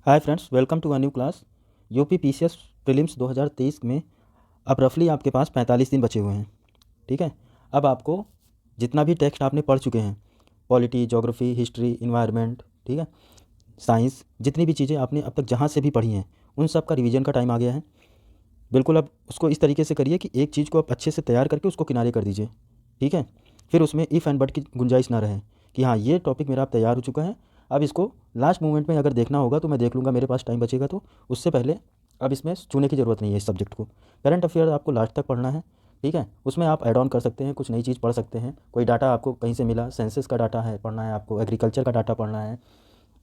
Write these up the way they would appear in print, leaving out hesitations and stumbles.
Hi friends, welcome to a new class. UP PCS prelims 2023 में अब रफली आपके पास 45 दिन बचे हुए हैं। ठीक है। अब आपको जितना भी टेक्स्ट आपने पढ़ चुके हैं, पॉलिटी, ज्योग्राफी, हिस्ट्री, इन्वायरमेंट, ठीक है, साइंस, जितनी भी चीज़ें आपने अब तक जहाँ से भी पढ़ी हैं, उन सब का रिवीजन का टाइम आ गया है। बिल्कुल अब उसको इस तरीके से करिए कि एक चीज़ को आप अच्छे से तैयार करके उसको किनारे कर दीजिए। ठीक है। फिर उसमें इफ़ एंड बट की गुंजाइश ना रहे कि हाँ, ये टॉपिक मेरा अब तैयार हो चुका है, अब इसको लास्ट मोमेंट में अगर देखना होगा तो मैं देख लूँगा, मेरे पास टाइम बचेगा तो। उससे पहले अब इसमें चुनने की ज़रूरत नहीं है इस सब्जेक्ट को। करंट अफेयर आपको लास्ट तक पढ़ना है। ठीक है। उसमें आप ऐड ऑन कर सकते हैं, कुछ नई चीज़ पढ़ सकते हैं, कोई डाटा आपको कहीं से मिला, सेंसस का डाटा है पढ़ना है आपको, एग्रीकल्चर का डाटा पढ़ना है,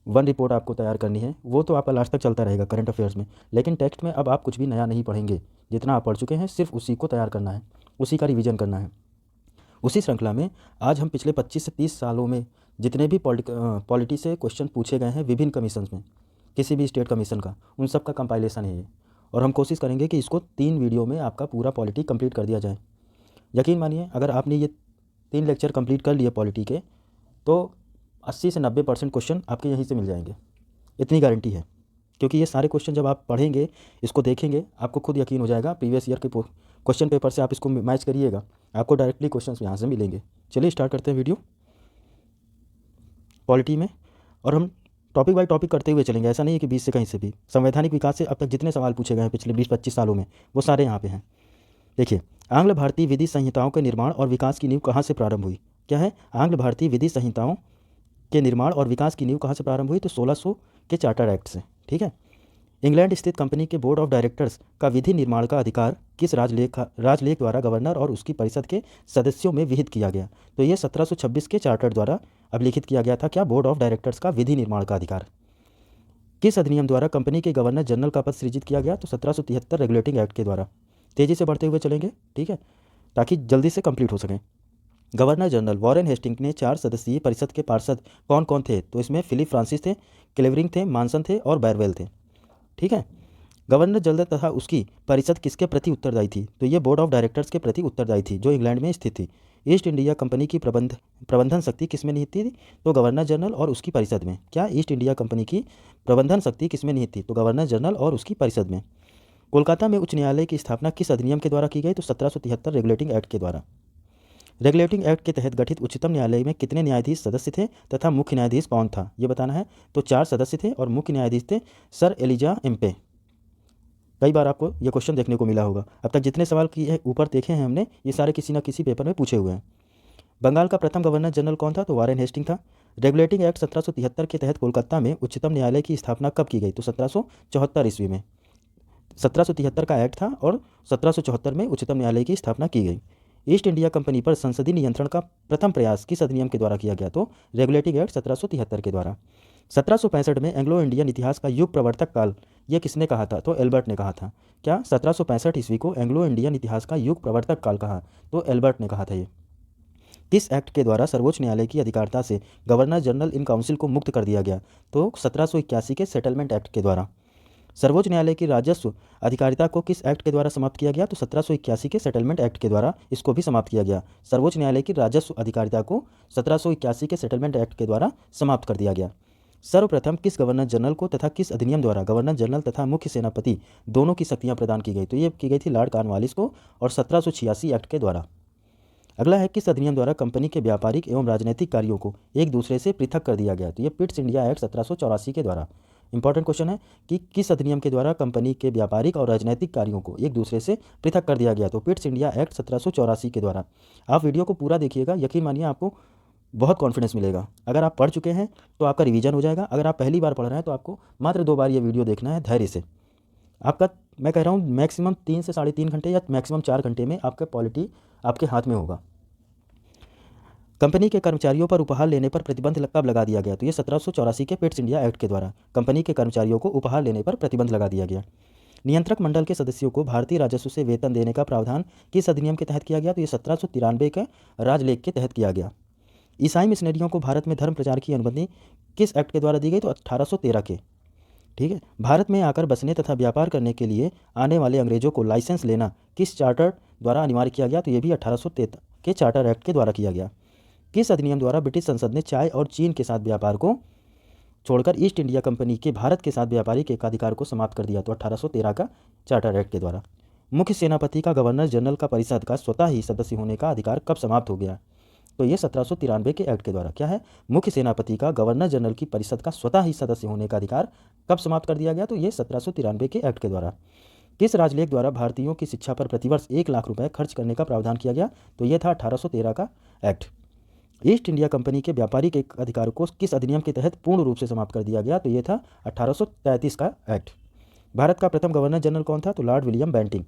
वन रिपोर्ट आपको तैयार करनी है, वो तो आपका लास्ट तक चलता रहेगा करंट अफेयर्स में। लेकिन टेक्स्ट में अब आप कुछ भी नया नहीं पढ़ेंगे, जितना आप पढ़ चुके हैं सिर्फ उसी को तैयार करना है, उसी का रिवीजन करना है। उसी श्रृंखला में आज हम पिछले 25 से 30 सालों में जितने भी पॉलिटी से क्वेश्चन पूछे गए हैं विभिन्न कमीशंस में, किसी भी स्टेट कमीशन का, उन सब का कंपाइलेशन है ये। और हम कोशिश करेंगे कि इसको 3 वीडियो में आपका पूरा पॉलिटी कंप्लीट कर दिया जाए। यकीन मानिए, अगर आपने ये 3 लेक्चर कंप्लीट कर लिए पॉलिटी के, तो 80 से 90% क्वेश्चन आपके यहीं से मिल जाएंगे, इतनी गारंटी है। क्योंकि ये सारे क्वेश्चन जब आप पढ़ेंगे, इसको देखेंगे, आपको खुद यकीन हो जाएगा। प्रीवियस ईयर के क्वेश्चन पेपर से आप इसको मैच करिएगा, आपको डायरेक्टली क्वेश्चंस यहाँ से मिलेंगे। चलिए स्टार्ट करते हैं वीडियो पॉलिटी में। और हम टॉपिक बाय टॉपिक करते हुए चलेंगे, ऐसा नहीं है कि बीच से कहीं से भी। संवैधानिक विकास से अब तक जितने सवाल पूछे गए हैं पिछले 20-25 सालों में, वो सारे यहाँ पे हैं। देखिए, आंग्ल भारतीय विधि संहिताओं के निर्माण और विकास की नींव कहाँ से प्रारंभ हुई? क्या है? आंग्ल भारतीय विधि संहिताओं के निर्माण और विकास की नींव कहाँ से प्रारंभ हुई? तो 1600 के चार्टर एक्ट से। ठीक है। इंग्लैंड स्थित कंपनी के बोर्ड ऑफ डायरेक्टर्स का विधि निर्माण का अधिकार किस राजलेख द्वारा गवर्नर और उसकी परिषद के सदस्यों में विहित किया गया? तो ये 1726 के चार्टर द्वारा अभिलिखित किया गया था। क्या? बोर्ड ऑफ डायरेक्टर्स का विधि निर्माण का अधिकार। किस अधिनियम द्वारा कंपनी के गवर्नर जनरल का पद सृजित किया गया? तो 1773 रेगुलेटिंग एक्ट के द्वारा। तेजी से बढ़ते हुए चलेंगे, ठीक है, ताकि जल्दी से कंप्लीट हो सकें। गवर्नर जनरल वॉरेन हेस्टिंग ने 4 सदस्यीय परिषद के पार्षद कौन कौन थे? तो इसमें फिलिप फ्रांसिस थे, क्लेवरिंग थे, मानसन थे और बैरवेल थे। ठीक है। गवर्नर जनरल तथा उसकी परिषद किसके प्रति उत्तरदायी थी? तो ये बोर्ड ऑफ डायरेक्टर्स के प्रति उत्तरदायी थी, जो इंग्लैंड में स्थित थी। ईस्ट इंडिया कंपनी की प्रबंधन शक्ति किसमें निहित थी? तो गवर्नर जनरल और उसकी परिषद में। क्या? ईस्ट इंडिया कंपनी की प्रबंधन शक्ति किसमें निहित थी? तो गवर्नर जनरल और उसकी परिषद में। कोलकाता में उच्च न्यायालय की स्थापना किस अधिनियम के द्वारा की गई? तो 1773 रेगुलेटिंग एक्ट के द्वारा। रेगुलेटिंग एक्ट के तहत गठित उच्चतम न्यायालय में कितने न्यायाधीश सदस्य थे तथा मुख्य न्यायाधीश कौन था, ये बताना है। तो 4 सदस्य थे और मुख्य न्यायाधीश थे सर एलिजा एम्पे। कई बार आपको ये क्वेश्चन देखने को मिला होगा। अब तक जितने सवाल किए ऊपर देखे हैं हमने, ये सारे किसी न किसी पेपर में पूछे हुए हैं। बंगाल का प्रथम गवर्नर जनरल कौन था? तो वारेन हेस्टिंग था। रेगुलेटिंग एक्ट 1773 के तहत कोलकाता में उच्चतम न्यायालय की स्थापना कब की गई? तो 1774 ईस्वी में। 1773 का एक्ट था और 1774 में उच्चतम न्यायालय की स्थापना की गई। ईस्ट इंडिया कंपनी पर संसदीय नियंत्रण का प्रथम प्रयास किस अधिनियम के द्वारा किया गया? तो रेगुलेटिंग एक्ट 1773 के द्वारा। 1765 में एंग्लो इंडियन इतिहास का युग प्रवर्तक काल ये किसने कहा था? तो एल्बर्ट ने कहा था। क्या? 1765 ईस्वी को एंग्लो इंडियन इतिहास का युग प्रवर्तक काल कहा? तो एल्बर्ट ने कहा था ये। किस एक्ट के द्वारा सर्वोच्च न्यायालय की अधिकारिता से गवर्नर जनरल इन काउंसिल को मुक्त कर दिया गया? तो 1781 के सेटलमेंट एक्ट के द्वारा। सर्वोच्च न्यायालय की राजस्व अधिकारिता को किस एक्ट के द्वारा समाप्त किया गया? तो 1781 के सेटलमेंट एक्ट के द्वारा इसको भी समाप्त किया गया। सर्वोच्च न्यायालय की राजस्व अधिकारिता को 1781 के सेटलमेंट एक्ट के द्वारा समाप्त कर दिया गया। सर्वप्रथम किस गवर्नर जनरल को तथा किस अधिनियम द्वारा गवर्नर जनरल तथा मुख्य सेनापति दोनों की शक्तियां प्रदान की गई? तो ये की गई थी लॉर्ड कॉर्नवालिस को और 1786 एक्ट के द्वारा। अगला है, किस अधिनियम द्वारा कंपनी के व्यापारिक एवं राजनीतिक कार्यों को एक दूसरे से पृथक कर दिया गया? तो ये पिट्स इंडिया एक्ट 1784 के द्वारा। इंपॉर्टेंट क्वेश्चन है कि किस अधिनियम के द्वारा कंपनी के व्यापारिक और राजनीतिक कार्यों को एक दूसरे से पृथक कर दिया गया? तो पिट्स इंडिया एक्ट 1784 के द्वारा। आप वीडियो को पूरा देखिएगा, यकीन मानिए आपको बहुत कॉन्फिडेंस मिलेगा। अगर आप पढ़ चुके हैं तो आपका रिवीजन हो जाएगा, अगर आप पहली बार पढ़ रहे हैं तो आपको मात्र 2 बार ये वीडियो देखना है धैर्य से। आपका, मैं कह रहा हूँ, मैक्सिमम 3 से 3.5 घंटे या मैक्सिमम 4 घंटे में आपका पॉलिटी आपके हाथ में होगा। कंपनी के कर्मचारियों पर उपहार लेने पर प्रतिबंध कब लगा दिया गया? तो ये 1784 के पिट्स इंडिया एक्ट के द्वारा कंपनी के कर्मचारियों को उपहार लेने पर प्रतिबंध लगा दिया गया। नियंत्रक मंडल के सदस्यों को भारतीय राजस्व से वेतन देने का प्रावधान किस अधिनियम के तहत किया गया? तो ये 1793 के राजलेख के तहत किया गया। ईसाई मिशनरियों को भारत में धर्म प्रचार की अनुमति किस एक्ट के द्वारा दी गई? तो 1813 के। ठीक है। भारत में आकर बसने तथा व्यापार करने के लिए आने वाले अंग्रेजों को लाइसेंस लेना किस चार्टर द्वारा अनिवार्य किया गया? तो ये भी 1813 के चार्टर एक्ट के द्वारा किया गया। किस अधिनियम द्वारा ब्रिटिश संसद ने चाय और चीन के साथ व्यापार को छोड़कर ईस्ट इंडिया कंपनी के भारत के साथ व्यापारिक एकाधिकार को समाप्त कर दिया, तो 1813 का चार्टर एक्ट के द्वारा। मुख्य सेनापति का गवर्नर जनरल का परिषद का स्वतः ही सदस्य होने का अधिकार कब समाप्त हो गया, तो ये 1793 के एक्ट के द्वारा। क्या है, मुख्य सेनापति का गवर्नर जनरल की परिषद का स्वतः ही सदस्य होने का अधिकार कब समाप्त कर दिया गया, तो ये 1793 के एक्ट के द्वारा। किस राजलेख द्वारा भारतीयों की शिक्षा पर प्रतिवर्ष 1 लाख रुपए खर्च करने का प्रावधान किया गया, तो यह था 1813 का एक्ट। ईस्ट इंडिया कंपनी के व्यापारिक अधिकार को किस अधिनियम के तहत पूर्ण रूप से समाप्त कर दिया गया, तो यह था 1833 का एक्ट। भारत का प्रथम गवर्नर जनरल कौन था, तो लॉर्ड विलियम बेंटिंग।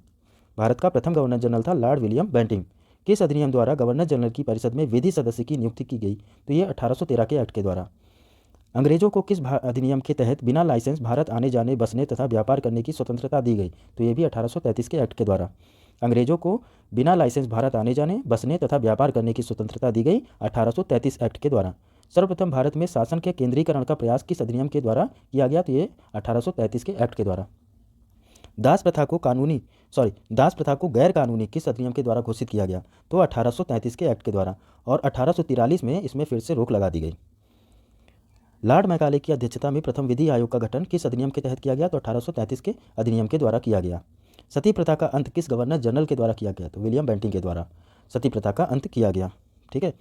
भारत का प्रथम गवर्नर जनरल था लॉर्ड विलियम बेंटिंग। किस अधिनियम द्वारा गवर्नर जनरल की परिषद में विधि सदस्य की नियुक्ति की गई, तो ये 1813 के एक्ट के द्वारा। अंग्रेजों को किस अधिनियम के तहत बिना लाइसेंस भारत आने जाने, बसने तथा व्यापार करने की स्वतंत्रता दी गई, तो ये भी 1833 के एक्ट के द्वारा। अंग्रेजों को बिना लाइसेंस भारत आने जाने, बसने तथा व्यापार करने की स्वतंत्रता दी गई 1833 एक्ट के द्वारा। सर्वप्रथम भारत में शासन के केंद्रीकरण का प्रयास किस अधिनियम के द्वारा किया गया, तो ये 1833 के एक्ट के द्वारा। दास प्रथा को गैर कानूनी किस अधिनियम के द्वारा घोषित किया गया, तो 1833 के एक्ट के द्वारा, और 1843 में इसमें फिर से रोक लगा दी गई। लॉर्ड मैकाले की अध्यक्षता में प्रथम विधि आयोग का गठन किस अधिनियम के तहत किया गया, तो 1833 के अधिनियम के द्वारा किया गया। सती प्रथा का अंत किस गवर्नर जनरल के द्वारा किया गया, तो विलियम बेंटिंग के द्वारा सती प्रथा का अंत किया गया। ठीक है,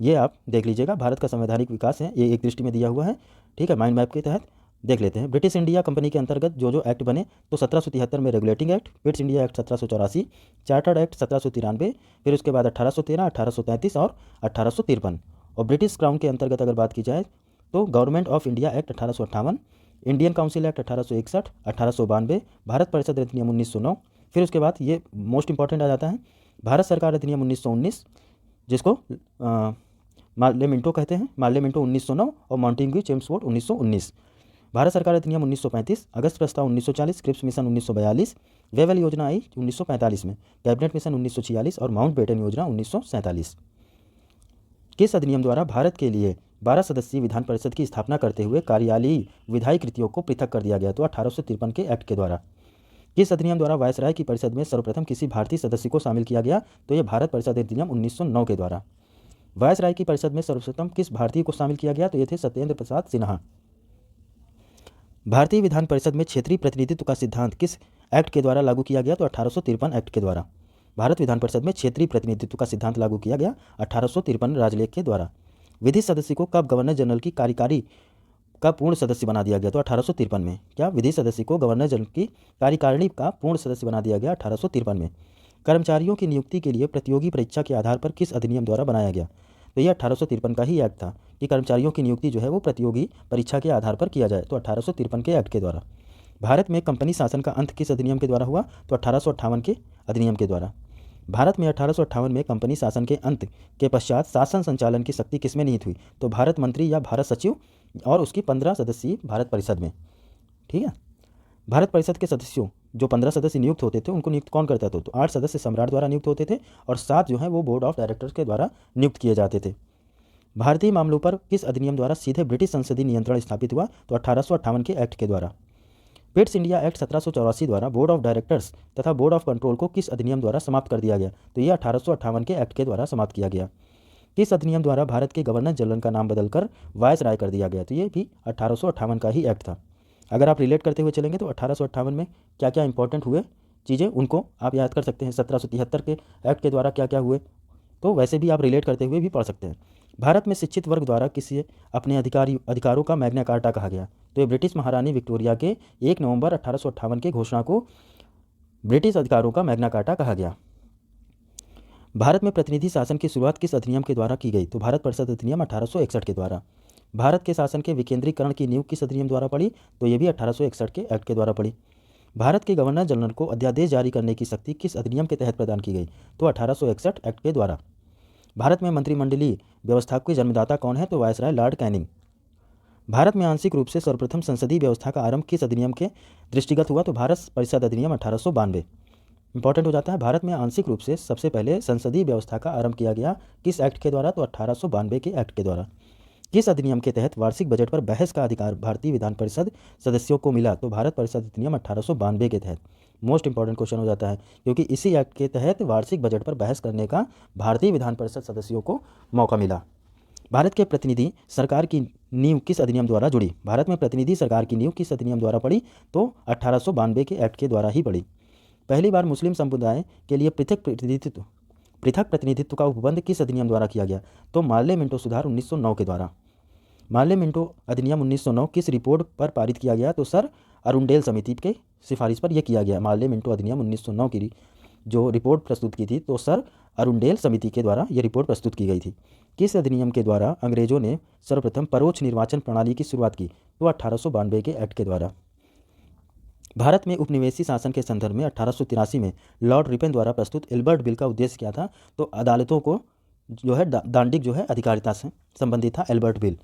ये आप देख लीजिएगा। भारत का संवैधानिक विकास है, ये एक दृष्टि में दिया हुआ है। ठीक है, माइंड मैप के तहत देख लेते हैं। ब्रिटिश इंडिया कंपनी के अंतर्गत जो एक्ट बने, तो 1773 में regulating act, Pitt's India act 1784, chartered act 1793, फिर उसके बाद 1813, 1833 और 1853। और ब्रिटिश क्राउन के अंतर्गत अगर बात की जाए तो government of India act 1858, Indian council act 1861, 1892, Bharat परिषद अधिनियम 1909, फिर उसके बाद ये मोस्ट इंपॉर्टेंट आ जाता है भारत सरकार अधिनियम 1919, जिसको मार्लेमिंटो कहते हैं, मार्लेमिंटो 1909, और मॉन्टेग्यू चेम्सफोर्ड 1919। भारत सरकार अधिनियम 1935, अगस्त प्रस्ताव 1940, क्रिप्स मिशन 1942, वेवेल योजना आई 1945 में, कैबिनेट मिशन 1946 और माउंट बेटन योजना 1947। किस अधिनियम द्वारा भारत के लिए 12 सदस्यीय विधान परिषद की स्थापना करते हुए कार्यालयीय विधायी कृतियों को पृथक कर दिया गया, तो 1853 के एक्ट के द्वारा। किस अधिनियम द्वारा वायसराय की परिषद में सर्वप्रथम किसी भारतीय सदस्य को शामिल किया गया, तो यह भारत परिषद अधिनियम 1909 के द्वारा। वायसराय की परिषद में सर्वप्रथम किस भारतीय को शामिल किया गया, तो ये थे सत्येंद्र प्रसाद सिन्हा। भारतीय विधान परिषद में क्षेत्रीय प्रतिनिधित्व का सिद्धांत किस एक्ट के द्वारा लागू किया गया, तो 1853 एक्ट के द्वारा। भारत विधान परिषद में क्षेत्रीय प्रतिनिधित्व का सिद्धांत लागू किया गया 1853 राजलेख के द्वारा। विधि सदस्य को कब गवर्नर जनरल की कार्यकारी का पूर्ण सदस्य बना दिया गया, तो 1853 में। क्या विधि सदस्य को गवर्नर जनरल की कार्यकारिणी का पूर्ण सदस्य बना दिया गया 1853 में। कर्मचारियों की नियुक्ति के लिए प्रतियोगी परीक्षा के आधार पर किस अधिनियम द्वारा बनाया गया, तो यह 1853 का ही एक्ट था कि कर्मचारियों की नियुक्ति जो है वो प्रतियोगी परीक्षा के आधार पर किया जाए, तो 1853 के एक्ट के द्वारा। भारत में कंपनी शासन का अंत किस अधिनियम के द्वारा हुआ, तो 1858 के अधिनियम के द्वारा। भारत में 1858 में कंपनी शासन के अंत के पश्चात शासन संचालन की शक्ति किसमें निहित हुई, तो भारत मंत्री या भारत सचिव और उसकी 15 सदस्यीय भारत परिषद में। ठीक है, भारत परिषद के सदस्यों जो 15 सदस्य नियुक्त होते थे उनको नियुक्त कौन करता था, तो 8 सदस्य सम्राट द्वारा नियुक्त होते थे और 7 जो है वो बोर्ड ऑफ डायरेक्टर्स के द्वारा नियुक्त किए जाते थे। भारतीय मामलों पर किस अधिनियम द्वारा सीधे ब्रिटिश संसदीय नियंत्रण स्थापित हुआ, तो 1858 के एक्ट के द्वारा। पिट्स इंडिया एक्ट 1784 द्वारा बोर्ड ऑफ डायरेक्टर्स तथा बोर्ड ऑफ कंट्रोल को किस अधिनियम द्वारा समाप्त कर दिया गया, तो यह 1858 के एक्ट के द्वारा समाप्त किया गया। किस अधिनियम द्वारा भारत के गवर्नर जनरल का नाम बदलकर वायसराय कर दिया गया, तो ये भी 1858 का ही एक्ट था। अगर आप रिलेट करते हुए चलेंगे तो 1858 में क्या क्या इंपॉर्टेंट हुए चीज़ें उनको आप याद कर सकते हैं। 1773 के एक्ट के द्वारा क्या क्या हुए, तो वैसे भी आप रिलेट करते हुए भी पढ़ सकते हैं। भारत में शिक्षित वर्ग द्वारा किसी अपने अधिकारों का मैग्ना कार्टा कहा गया, तो ये ब्रिटिश महारानी विक्टोरिया के 1 नवंबर 1858 के घोषणा को ब्रिटिश अधिकारों का मैग्ना कार्टा कहा गया। भारत में प्रतिनिधि शासन की शुरुआत किस अधिनियम के द्वारा की गई, तो भारत परिषद अधिनियम 1861 के द्वारा। भारत के शासन के विकेंद्रीकरण की नींव किस अधिनियम द्वारा पड़ी, तो ये भी 1861 के एक्ट के द्वारा पड़ी। भारत के गवर्नर जनरल को अध्यादेश जारी करने की शक्ति किस अधिनियम के तहत प्रदान की गई, तो 1861 एक्ट के द्वारा। भारत में मंत्रिमंडलीय व्यवस्था के जन्मदाता कौन है, तो वायसराय लॉर्ड कैनिंग। भारत में आंशिक रूप से सर्वप्रथम संसदीय व्यवस्था का आरंभ किस अधिनियम के दृष्टिगत हुआ, तो भारत परिषद अधिनियम 1892। इंपॉर्टेंट हो जाता है, भारत में आंशिक रूप से सबसे पहले संसदीय व्यवस्था का आरंभ किया गया किस एक्ट के द्वारा, तो 1892 के एक्ट के द्वारा। किस अधिनियम के तहत वार्षिक बजट पर बहस का अधिकार भारतीय विधान परिषद सदस्यों को मिला, तो भारत परिषद अधिनियम 1892 के तहत। मोस्ट इंपॉर्टेंट क्वेश्चन हो जाता है क्योंकि इसी एक्ट के तहत वार्षिक बजट पर बहस करने का भारतीय विधान परिषद सदस्यों को मौका मिला। भारत के प्रतिनिधि सरकार की नींव किस अधिनियम द्वारा जुड़ी? भारत में प्रतिनिधि सरकार की नींव किस अधिनियम द्वारा पड़ी? तो 1892 के एक्ट के द्वारा ही पड़ी। पहली बार मुस्लिम समुदाय के लिए पृथक प्रतिनिधित्व का उपबंध किस अधिनियम द्वारा किया गया? तो मार्ले मिंटो सुधार 1909 के द्वारा। मार्ले मिंटो अधिनियम 1909 किस रिपोर्ट पर पारित किया गया? तो सर अरुंडेल समिति के सिफारिश पर यह किया गया। मार्ले मिंटो अधिनियम 1909 की जो रिपोर्ट प्रस्तुत की थी तो सर अरुंडेल समिति के द्वारा यह रिपोर्ट प्रस्तुत की गई थी। किस अधिनियम के द्वारा अंग्रेजों ने सर्वप्रथम परोक्ष निर्वाचन प्रणाली की शुरुआत की? तो 1892 के एक्ट के द्वारा। भारत में उपनिवेशी शासन के संदर्भ में 1883 में लॉर्ड रिपन द्वारा प्रस्तुत एल्बर्ट बिल का उद्देश्य क्या था? तो अदालतों को जो है दांडिक जो है अधिकारिता से संबंधित था एल्बर्ट बिल।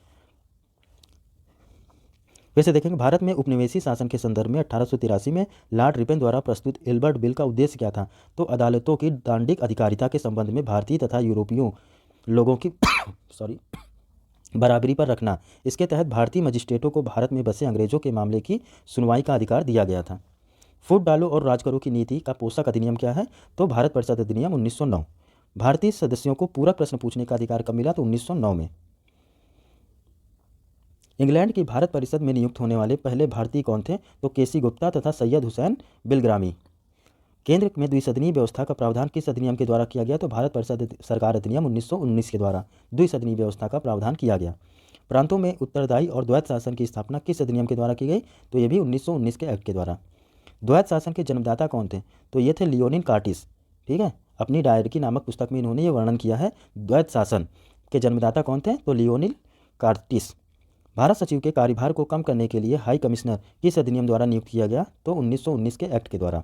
वैसे देखेंगे भारत में उपनिवेशी शासन के संदर्भ में 1883 में लॉर्ड रिपन द्वारा प्रस्तुत एल्बर्ट बिल का उद्देश्य क्या था? तो अदालतों की दांडिक अधिकारिता के संबंध में भारतीय तथा यूरोपीय लोगों की बराबरी पर रखना। इसके तहत भारतीय मजिस्ट्रेटों को भारत में बसे अंग्रेजों के मामले की सुनवाई का अधिकार दिया गया था। फूट डालो और राज करो की नीति का पोषक अधिनियम क्या है? तो भारत परिषद अधिनियम 1909। भारतीय सदस्यों को पूरक प्रश्न पूछने का अधिकार कब मिला? तो 1909 में। इंग्लैंड की भारत परिषद में नियुक्त होने वाले पहले भारतीय कौन थे? तो केसी गुप्ता तथा सैयद हुसैन बिलग्रामी। केंद्र में द्विसदनीय व्यवस्था का प्रावधान किस अधिनियम के द्वारा किया गया? तो भारत परिषद सरकार अधिनियम 1919 के द्वारा द्विसदनीय व्यवस्था का प्रावधान किया गया। प्रांतों में उत्तरदायी और द्वैत शासन की स्थापना किस अधिनियम के द्वारा की गई? तो ये भी 1919 के एक्ट के द्वारा। द्वैत शासन के जन्मदाता कौन थे? तो ये थे लियोनिन कार्टिस। ठीक है, अपनी डायरकी नामक पुस्तक में इन्होंने ये वर्णन किया है। द्वैत शासन के जन्मदाता कौन थे? तो लियोनिन कार्टिस। भारत सचिव के कार्यभार को कम करने के लिए हाई कमिश्नर किस अधिनियम द्वारा नियुक्त किया गया? तो 1919 के एक्ट के द्वारा।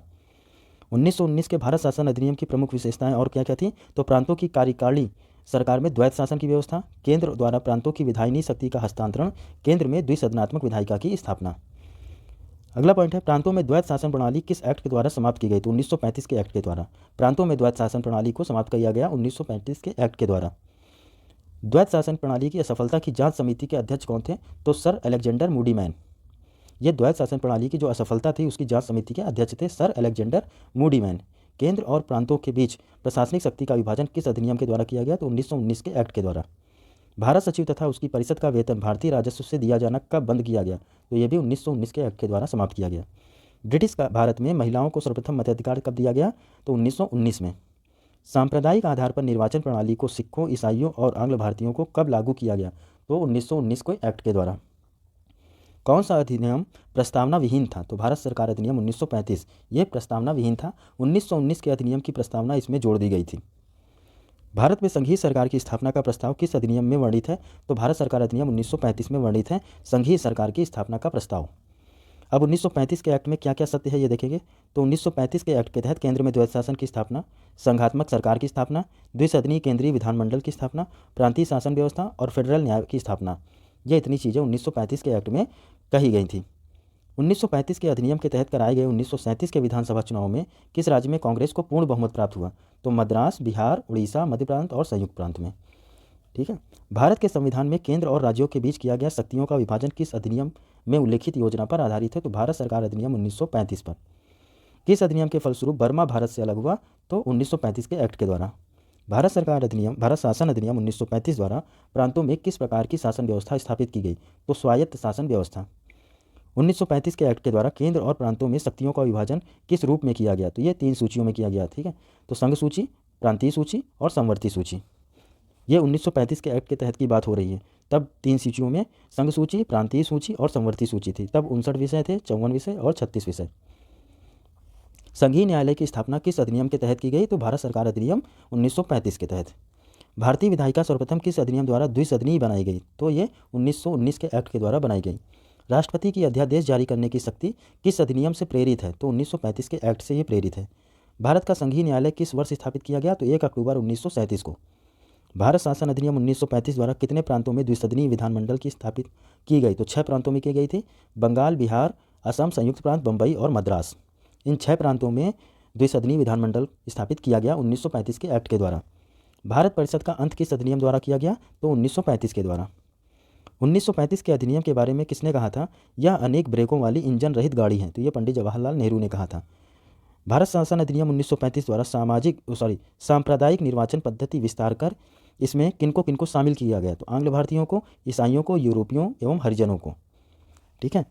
1919 के भारत शासन अधिनियम की प्रमुख विशेषताएं और क्या क्या थी? तो प्रांतों की कार्यकारिणी सरकार में द्वैत शासन की व्यवस्था, केंद्र द्वारा प्रांतों की विधायिनी शक्ति का हस्तांतरण, केंद्र में द्विसदनात्मक विधायिका की स्थापना। अगला पॉइंट है प्रांतों में द्वैत शासन प्रणाली किस एक्ट के द्वारा समाप्त की गई? तो 1935 के एक्ट के द्वारा। प्रांतों में द्वैत शासन प्रणाली को समाप्त किया गया 1935 के एक्ट के द्वारा। द्वैत शासन प्रणाली की असफलता की जांच समिति के अध्यक्ष कौन थे? तो सर अलेक्जेंडर मूडीमैन। ये द्वैत शासन प्रणाली की जो असफलता थी उसकी जांच समिति के अध्यक्ष थे सर अलेक्जेंडर मूडीमैन। केंद्र और प्रांतों के बीच प्रशासनिक शक्ति का विभाजन किस अधिनियम के द्वारा किया गया? तो 1919 के एक्ट के द्वारा। भारत सचिव तथा उसकी परिषद का वेतन भारतीय राजस्व से दिया जाना कब बंद किया गया? तो ये भी 1919 के एक्ट के द्वारा समाप्त किया गया। ब्रिटिश का भारत में महिलाओं को सर्वप्रथम मताधिकार कब दिया गया? तो 1919 में। सांप्रदायिक आधार पर निर्वाचन प्रणाली को सिखों, ईसाइयों और आंग्ल भारतीयों को कब लागू किया गया? तो 1919 को एक्ट के द्वारा। कौन सा अधिनियम प्रस्तावना विहीन था? तो भारत सरकार अधिनियम 1935 ये प्रस्तावना विहीन था। 1919 के अधिनियम की प्रस्तावना इसमें जोड़ दी गई थी। भारत में संघीय सरकार की स्थापना का प्रस्ताव किस अधिनियम में वर्णित है? तो भारत सरकार अधिनियम 1935 में वर्णित है संघीय सरकार की स्थापना का प्रस्ताव। अब 1935 के एक्ट में क्या क्या सत्य है ये देखेंगे। तो 1935 के एक्ट के तहत केंद्र में द्वैत शासन की स्थापना, संघात्मक सरकार की स्थापना, द्विसदनीय केंद्रीय विधानमंडल की स्थापना, प्रांतीय शासन व्यवस्था और फेडरल न्याय की स्थापना, ये इतनी चीज़ें 1935 के एक्ट में कही गई थी। 1935 के अधिनियम के तहत कराए गए 1937 के विधानसभा चुनाव में किस राज्य में कांग्रेस को पूर्ण बहुमत प्राप्त हुआ? तो मद्रास, बिहार, उड़ीसा, मध्य प्रांत और संयुक्त प्रांत में। ठीक है, भारत के संविधान में केंद्र और राज्यों के बीच किया गया शक्तियों का विभाजन किस अधिनियम में उल्लेखित योजना पर आधारित है? तो भारत सरकार अधिनियम 1935 पर। किस अधिनियम के फलस्वरूप बर्मा भारत से अलग हुआ? तो 1935 के एक्ट के द्वारा। भारत शासन अधिनियम 1935 द्वारा प्रांतों में किस प्रकार की शासन व्यवस्था स्थापित की गई? तो स्वायत्त शासन व्यवस्था। 1935 के एक्ट के द्वारा केंद्र और प्रांतों में शक्तियों का विभाजन किस रूप में किया गया? तो ये 3 सूचियों में किया गया। ठीक है, तो संघ सूची, प्रांतीय सूची और समवर्ती सूची। ये 1935 के एक्ट के तहत की बात हो रही है। तब 3 सूचियों में संघ सूची, प्रांतीय सूची और समवर्ती सूची थी। तब 59 विषय थे, 54 विषय और 36 विषय। संघीय न्यायालय की स्थापना किस अधिनियम के तहत की गई? तो भारत सरकार अधिनियम 1935 के तहत। भारतीय विधायिका सर्वप्रथम किस अधिनियम द्वारा द्विसदनीय बनाई गई? तो ये 1919 के एक्ट के द्वारा बनाई गई। राष्ट्रपति की अध्यादेश जारी करने की शक्ति किस अधिनियम से प्रेरित है? तो 1935 के एक्ट से ये प्रेरित है। भारत का संघीय न्यायालय किस वर्ष स्थापित किया गया? तो 1 अक्टूबर 1937 को। भारत शासन अधिनियम 1935 द्वारा कितने प्रांतों में द्विसदनीय विधानमंडल की स्थापित की गई? तो 6 प्रांतों में की गई थी। बंगाल, बिहार, असम, संयुक्त प्रांत, बम्बई और मद्रास। इन 6 प्रांतों में द्विसदनीय विधानमंडल स्थापित किया गया 1935 के एक्ट के द्वारा। भारत परिषद का अंत किस अधिनियम द्वारा किया गया? तो 1935 के द्वारा। 1935 के अधिनियम के बारे में किसने कहा था? यह अनेक ब्रेकों वाली इंजन रहित गाड़ी है। तो ये पंडित जवाहरलाल नेहरू ने कहा था। भारत शासन अधिनियम 1935 द्वारा सांप्रदायिक निर्वाचन पद्धति विस्तार कर इसमें किनको शामिल किया गया, तो आंग्ल भारतीयों को, ईसाइयों को, यूरोपियों एवं हरिजनों को। ठीक है।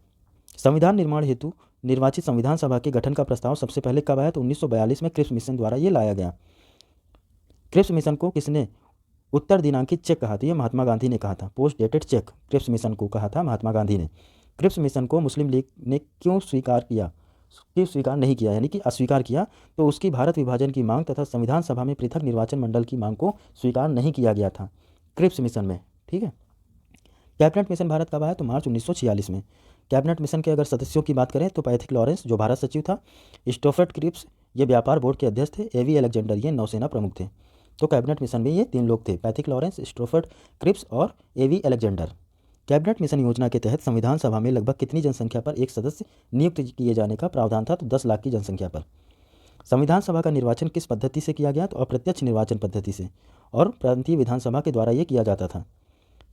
संविधान निर्माण हेतु निर्वाचित संविधान सभा के गठन का प्रस्ताव सबसे पहले कब आया, तो 1942 में क्रिप्स मिशन द्वारा ये लाया गया। क्रिप्स मिशन को किसने उत्तर दिनांकित चेक कहा, तो ये महात्मा गांधी ने कहा था। Post dated cheque Cripps mission को कहा था महात्मा गांधी ने। क्रिप्स मिशन को मुस्लिम लीग ने क्यों स्वीकार नहीं किया, यानी कि अस्वीकार किया, तो उसकी भारत विभाजन की मांग तथा संविधान सभा में पृथक निर्वाचन मंडल की मांग को स्वीकार नहीं किया गया था क्रिप्स मिशन में। ठीक है। कैबिनेट मिशन भारत कब आया, तो मार्च 1946 में। कैबिनेट मिशन के अगर सदस्यों की बात करें तो पैथिक लॉरेंस जो भारत सचिव था, स्टोफर्ड क्रिप्स ये व्यापार बोर्ड के अध्यक्ष थे, एवी अलेक्जेंडर ये नौसेना प्रमुख थे। तो कैबिनेट मिशन में ये 3 लोग थे, पैथिक लॉरेंस, स्टोफर्ड क्रिप्स और एवी अलेक्जेंडर। कैबिनेट मिशन योजना के तहत संविधान सभा में लगभग कितनी जनसंख्या पर एक सदस्य नियुक्त किए जाने का प्रावधान था, तो 10 लाख की जनसंख्या पर। संविधान सभा का निर्वाचन किस पद्धति से किया गया, तो अप्रत्यक्ष निर्वाचन पद्धति से, और प्रांतीय विधानसभा के द्वारा ये किया जाता था।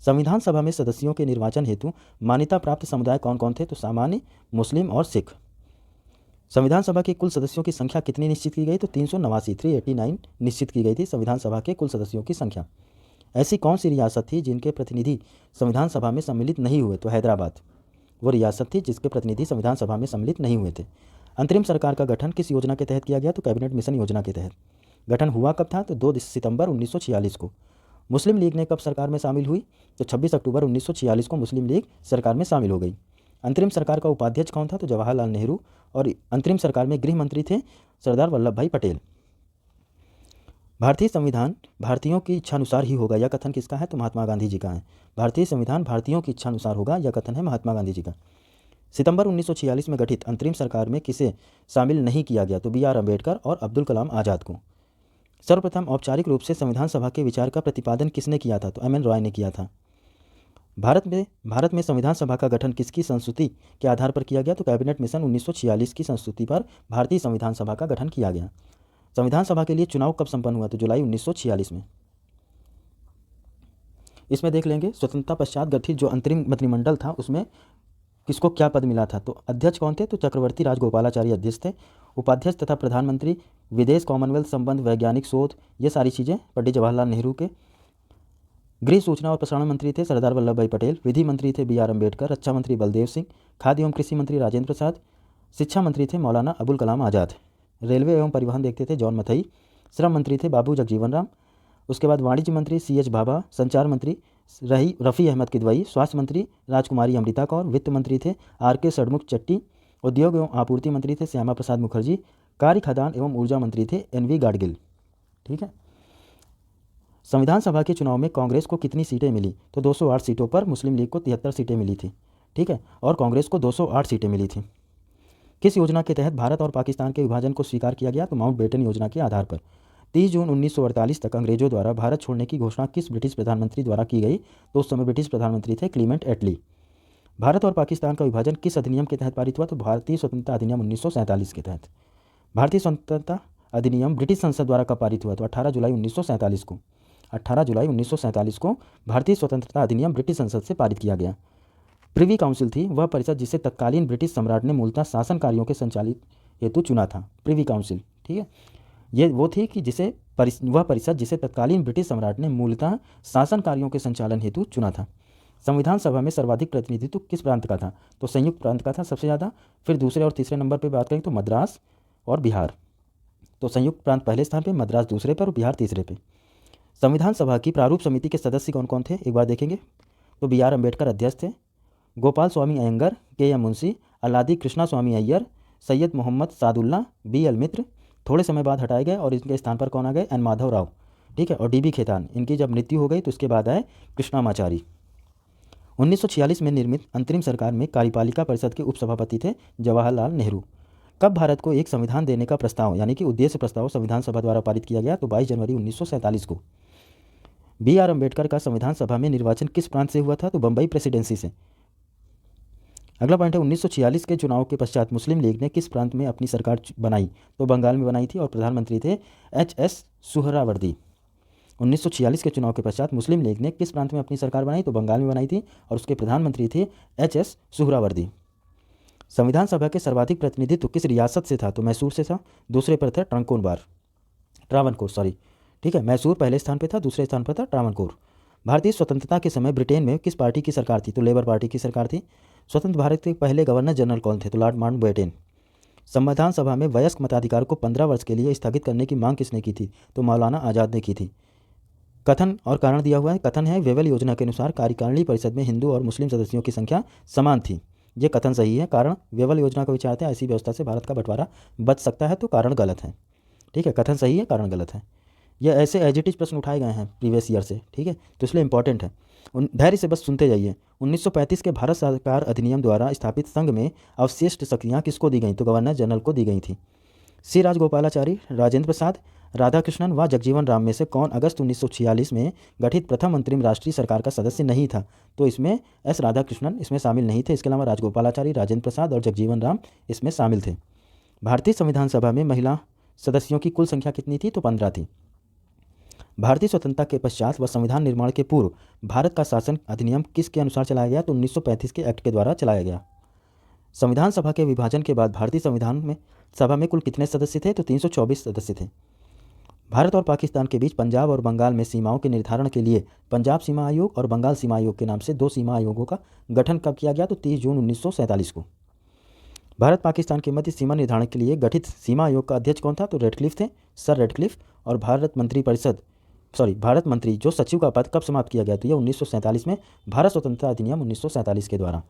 संविधान सभा में सदस्यों के निर्वाचन हेतु मान्यता प्राप्त समुदाय कौन कौन थे, तो सामान्य, मुस्लिम और सिख। संविधान सभा के कुल सदस्यों की संख्या कितनी निश्चित की गई, तो 389 निश्चित की गई थी संविधान सभा के कुल सदस्यों की संख्या। ऐसी कौन सी रियासत थी जिनके प्रतिनिधि संविधान सभा में सम्मिलित नहीं हुए, तो हैदराबाद वो रियासत थी जिसके प्रतिनिधि संविधान सभा में सम्मिलित नहीं हुए थे। अंतरिम सरकार का गठन किस योजना के तहत किया गया, तो कैबिनेट मिशन योजना के तहत। गठन हुआ कब था, तो 2 सितंबर 1946 को। मुस्लिम लीग ने कब सरकार में शामिल हुई, तो 26 अक्टूबर 1946 को मुस्लिम लीग सरकार में शामिल हो गई। अंतरिम सरकार का उपाध्यक्ष कौन था, तो जवाहरलाल नेहरू, और अंतरिम सरकार में गृह मंत्री थे सरदार वल्लभ भाई पटेल। भारतीय संविधान भारतीयों की इच्छानुसार ही होगा, यह कथन किसका है, तो महात्मा गांधी जी का है। भारतीय संविधान भारतीयों की इच्छानुसार होगा, यह कथन है महात्मा गांधी जी का। सितंबर 1946 में गठित अंतरिम सरकार में किसे शामिल नहीं किया गया, तो बी.आर. अम्बेडकर और अब्दुल कलाम आज़ाद को। सर्वप्रथम औपचारिक रूप से संविधान सभा के विचार का प्रतिपादन किसने किया था, तो एम.एन. रॉय ने किया था। भारत में संविधान सभा का गठन किसकी संस्तुति के आधार पर किया गया, तो कैबिनेट मिशन 1946 की संस्तुति पर भारतीय संविधान सभा का गठन किया गया। संविधान सभा के लिए चुनाव कब संपन्न हुआ, तो जुलाई 1946 में। इसमें देख लेंगे स्वतंत्रता पश्चात गठित जो अंतरिम मंत्रिमंडल था उसमें किसको क्या पद मिला था, तो अध्यक्ष कौन थे, तो चक्रवर्ती राजगोपालाचारी अध्यक्ष थे। उपाध्यक्ष तथा प्रधानमंत्री, विदेश, कॉमनवेल्थ संबंध, वैज्ञानिक शोध, ये सारी चीज़ें पंडित जवाहरलाल नेहरू के। गृह, सूचना और प्रसारण मंत्री थे सरदार वल्लभ भाई पटेल। विधि मंत्री थे बी.आर. अम्बेडकर। रक्षा मंत्री बलदेव सिंह। खाद्य एवं कृषि मंत्री राजेंद्र प्रसाद। शिक्षा मंत्री थे मौलाना अबुल कलाम आज़ाद। रेलवे एवं परिवहन देखते थे जॉन मथई। श्रम मंत्री थे बाबू जगजीवन राम। उसके बाद वाणिज्य मंत्री C.H. भाभा। संचार मंत्री रफ़ी अहमद किदवई। स्वास्थ्य मंत्री राजकुमारी अमृता कौर। वित्त मंत्री थे R.K. षणमुख चट्टी। उद्योग एवं आपूर्ति मंत्री थे श्यामा प्रसाद मुखर्जी। कार्य, खदान एवं ऊर्जा मंत्री थे N.V. गाडगिल। ठीक है। संविधान सभा के चुनाव में कांग्रेस को कितनी सीटें मिली, तो 208 सीटों पर। मुस्लिम लीग को 73 सीटें मिली थी। ठीक है, और कांग्रेस को 208 सीटें मिली थी। किस योजना के तहत भारत और पाकिस्तान के विभाजन को स्वीकार किया गया, तो माउंटबेटन योजना के आधार पर। 30 जून 1948 तक अंग्रेजों द्वारा भारत छोड़ने की घोषणा किस ब्रिटिश प्रधानमंत्री द्वारा की गई, तो उस समय ब्रिटिश प्रधानमंत्री थे क्लीमेंट एटली। भारत और पाकिस्तान का विभाजन किस अधिनियम के तहत पारित हुआ, तो भारतीय स्वतंत्रता अधिनियम 1947 के तहत। भारतीय स्वतंत्रता अधिनियम ब्रिटिश संसद द्वारा कब पारित हुआ, तो 18 जुलाई 1947 को। 18 जुलाई 1947 को भारतीय स्वतंत्रता अधिनियम ब्रिटिश संसद से पारित किया गया। प्रिवी काउंसिल थी वह परिषद जिसे तत्कालीन ब्रिटिश सम्राट ने मूलतः शासन कार्यों के संचालित हेतु चुना था। प्रिवी काउंसिल, ठीक है, ये वो थी कि वह परिषद जिसे तत्कालीन ब्रिटिश सम्राट ने मूलतः शासन कार्यों के संचालन हेतु चुना था। संविधान सभा में सर्वाधिक प्रतिनिधित्व किस प्रांत का था, तो संयुक्त प्रांत का था सबसे ज़्यादा। फिर दूसरे और तीसरे नंबर पर बात करें तो मद्रास और बिहार। तो संयुक्त प्रांत पहले स्थान पर, मद्रास दूसरे पर और बिहार तीसरे पे। संविधान सभा की प्रारूप समिति के सदस्य कौन कौन थे, एक बार देखेंगे तो B.R. अम्बेडकर अध्यक्ष थे। गोपाल स्वामी अयंगर, K.M. मुंशी, अल्लादी कृष्णा स्वामी अय्यर, सैयद मोहम्मद सादुल्ला, B.L. मित्र थोड़े समय बाद हटाए गए और इनके स्थान पर कौन आ गए, N. माधव राव। ठीक है, और D.B. खेतान। इनकी जब मृत्यु हो गई तो उसके बाद आए कृष्णामाचारी। 1946 में निर्मित अंतरिम सरकार में कार्यपालिका परिषद के उपसभापति थे जवाहरलाल नेहरू। कब भारत को एक संविधान देने का प्रस्ताव यानी कि उद्देश्य प्रस्ताव संविधान सभा द्वारा पारित किया गया, तो 22 जनवरी 1947 को। B.R. अम्बेडकर का संविधान सभा में निर्वाचन किस प्रांत से हुआ था, तो बम्बई प्रेसिडेंसी से। अगला पॉइंट है 1946 के चुनाव के पश्चात मुस्लिम लीग ने किस प्रांत में अपनी सरकार बनाई, तो बंगाल में बनाई थी और प्रधानमंत्री थे H.S. सुहरावर्दी। 1946 के चुनाव के पश्चात मुस्लिम लीग ने किस प्रांत में अपनी सरकार बनाई, तो बंगाल में बनाई थी और उसके प्रधानमंत्री थे H.S. सुहरावर्दी। संविधान सभा के सर्वाधिक प्रतिनिधित्व किस रियासत से था, तो मैसूर से था। दूसरे पर था ट्रावनकोर। ठीक है, मैसूर पहले स्थान पे था, दूसरे स्थान पर था ट्रावणकोर। भारतीय स्वतंत्रता के समय ब्रिटेन में किस पार्टी की सरकार थी? तो लेबर पार्टी की सरकार थी। स्वतंत्र भारत के पहले गवर्नर जनरल कौन थे? तो लॉर्ड माउंटबेटन। संविधान सभा में वयस्क मताधिकार को 15 वर्ष के लिए स्थगित करने की मांग किसने की थी? तो मौलाना आज़ाद ने की थी। कथन और कारण दिया हुआ है। कथन है, वेवल योजना के अनुसार कार्यकारिणी परिषद में हिंदू और मुस्लिम सदस्यों की संख्या समान थी। ये कथन सही है। कारण, वेवल योजना का विचार था ऐसी व्यवस्था से भारत का बंटवारा बच सकता है, तो कारण गलत है। ठीक है, कथन सही है, कारण गलत है। ये ऐसे एज इट इज प्रश्न उठाए गए हैं प्रीवियस ईयर से, ठीक है, तो इसलिए इंपॉर्टेंट है। धैर्य से बस सुनते जाइए। 1935 के भारत सरकार अधिनियम द्वारा स्थापित संघ में अवशिष्ट शक्तियाँ किसको दी गई? तो गवर्नर जनरल को दी गई थी। सी राजगोपालाचारी, राजेंद्र प्रसाद, राधाकृष्णन व जगजीवन राम में से कौन अगस्त 1946 में गठित प्रथम अंतरिम राष्ट्रीय सरकार का सदस्य नहीं था? तो इसमें एस राधाकृष्णन इसमें शामिल नहीं थे। इसके अलावा राजगोपालाचारी, राजेंद्र प्रसाद और जगजीवन राम इसमें शामिल थे। भारतीय संविधान सभा में महिला सदस्यों की कुल संख्या कितनी थी? तो 15 थी। भारतीय स्वतंत्रता के पश्चात व संविधान निर्माण के पूर्व भारत का शासन अधिनियम किसके अनुसार चलाया गया? तो 1935 के एक्ट के द्वारा चलाया गया। संविधान सभा के विभाजन के बाद भारतीय संविधान में सभा में कुल कितने सदस्य थे? तो 324 सदस्य थे। भारत और पाकिस्तान के बीच पंजाब और बंगाल में सीमाओं के निर्धारण के लिए पंजाब सीमा आयोग और बंगाल सीमा आयोग के नाम से 2 सीमा आयोगों का गठन कब किया गया? तो 30 जून 1947 को। भारत पाकिस्तान के मध्य सीमा निर्धारण के लिए गठित सीमा आयोग का अध्यक्ष कौन था? तो रेडक्लिफ थे, सर रेडक्लिफ। और भारत मंत्री जो सचिव का पद कब समाप्त किया गया? तो यह 1947 में, भारत स्वतंत्रता अधिनियम 1947 के द्वारा।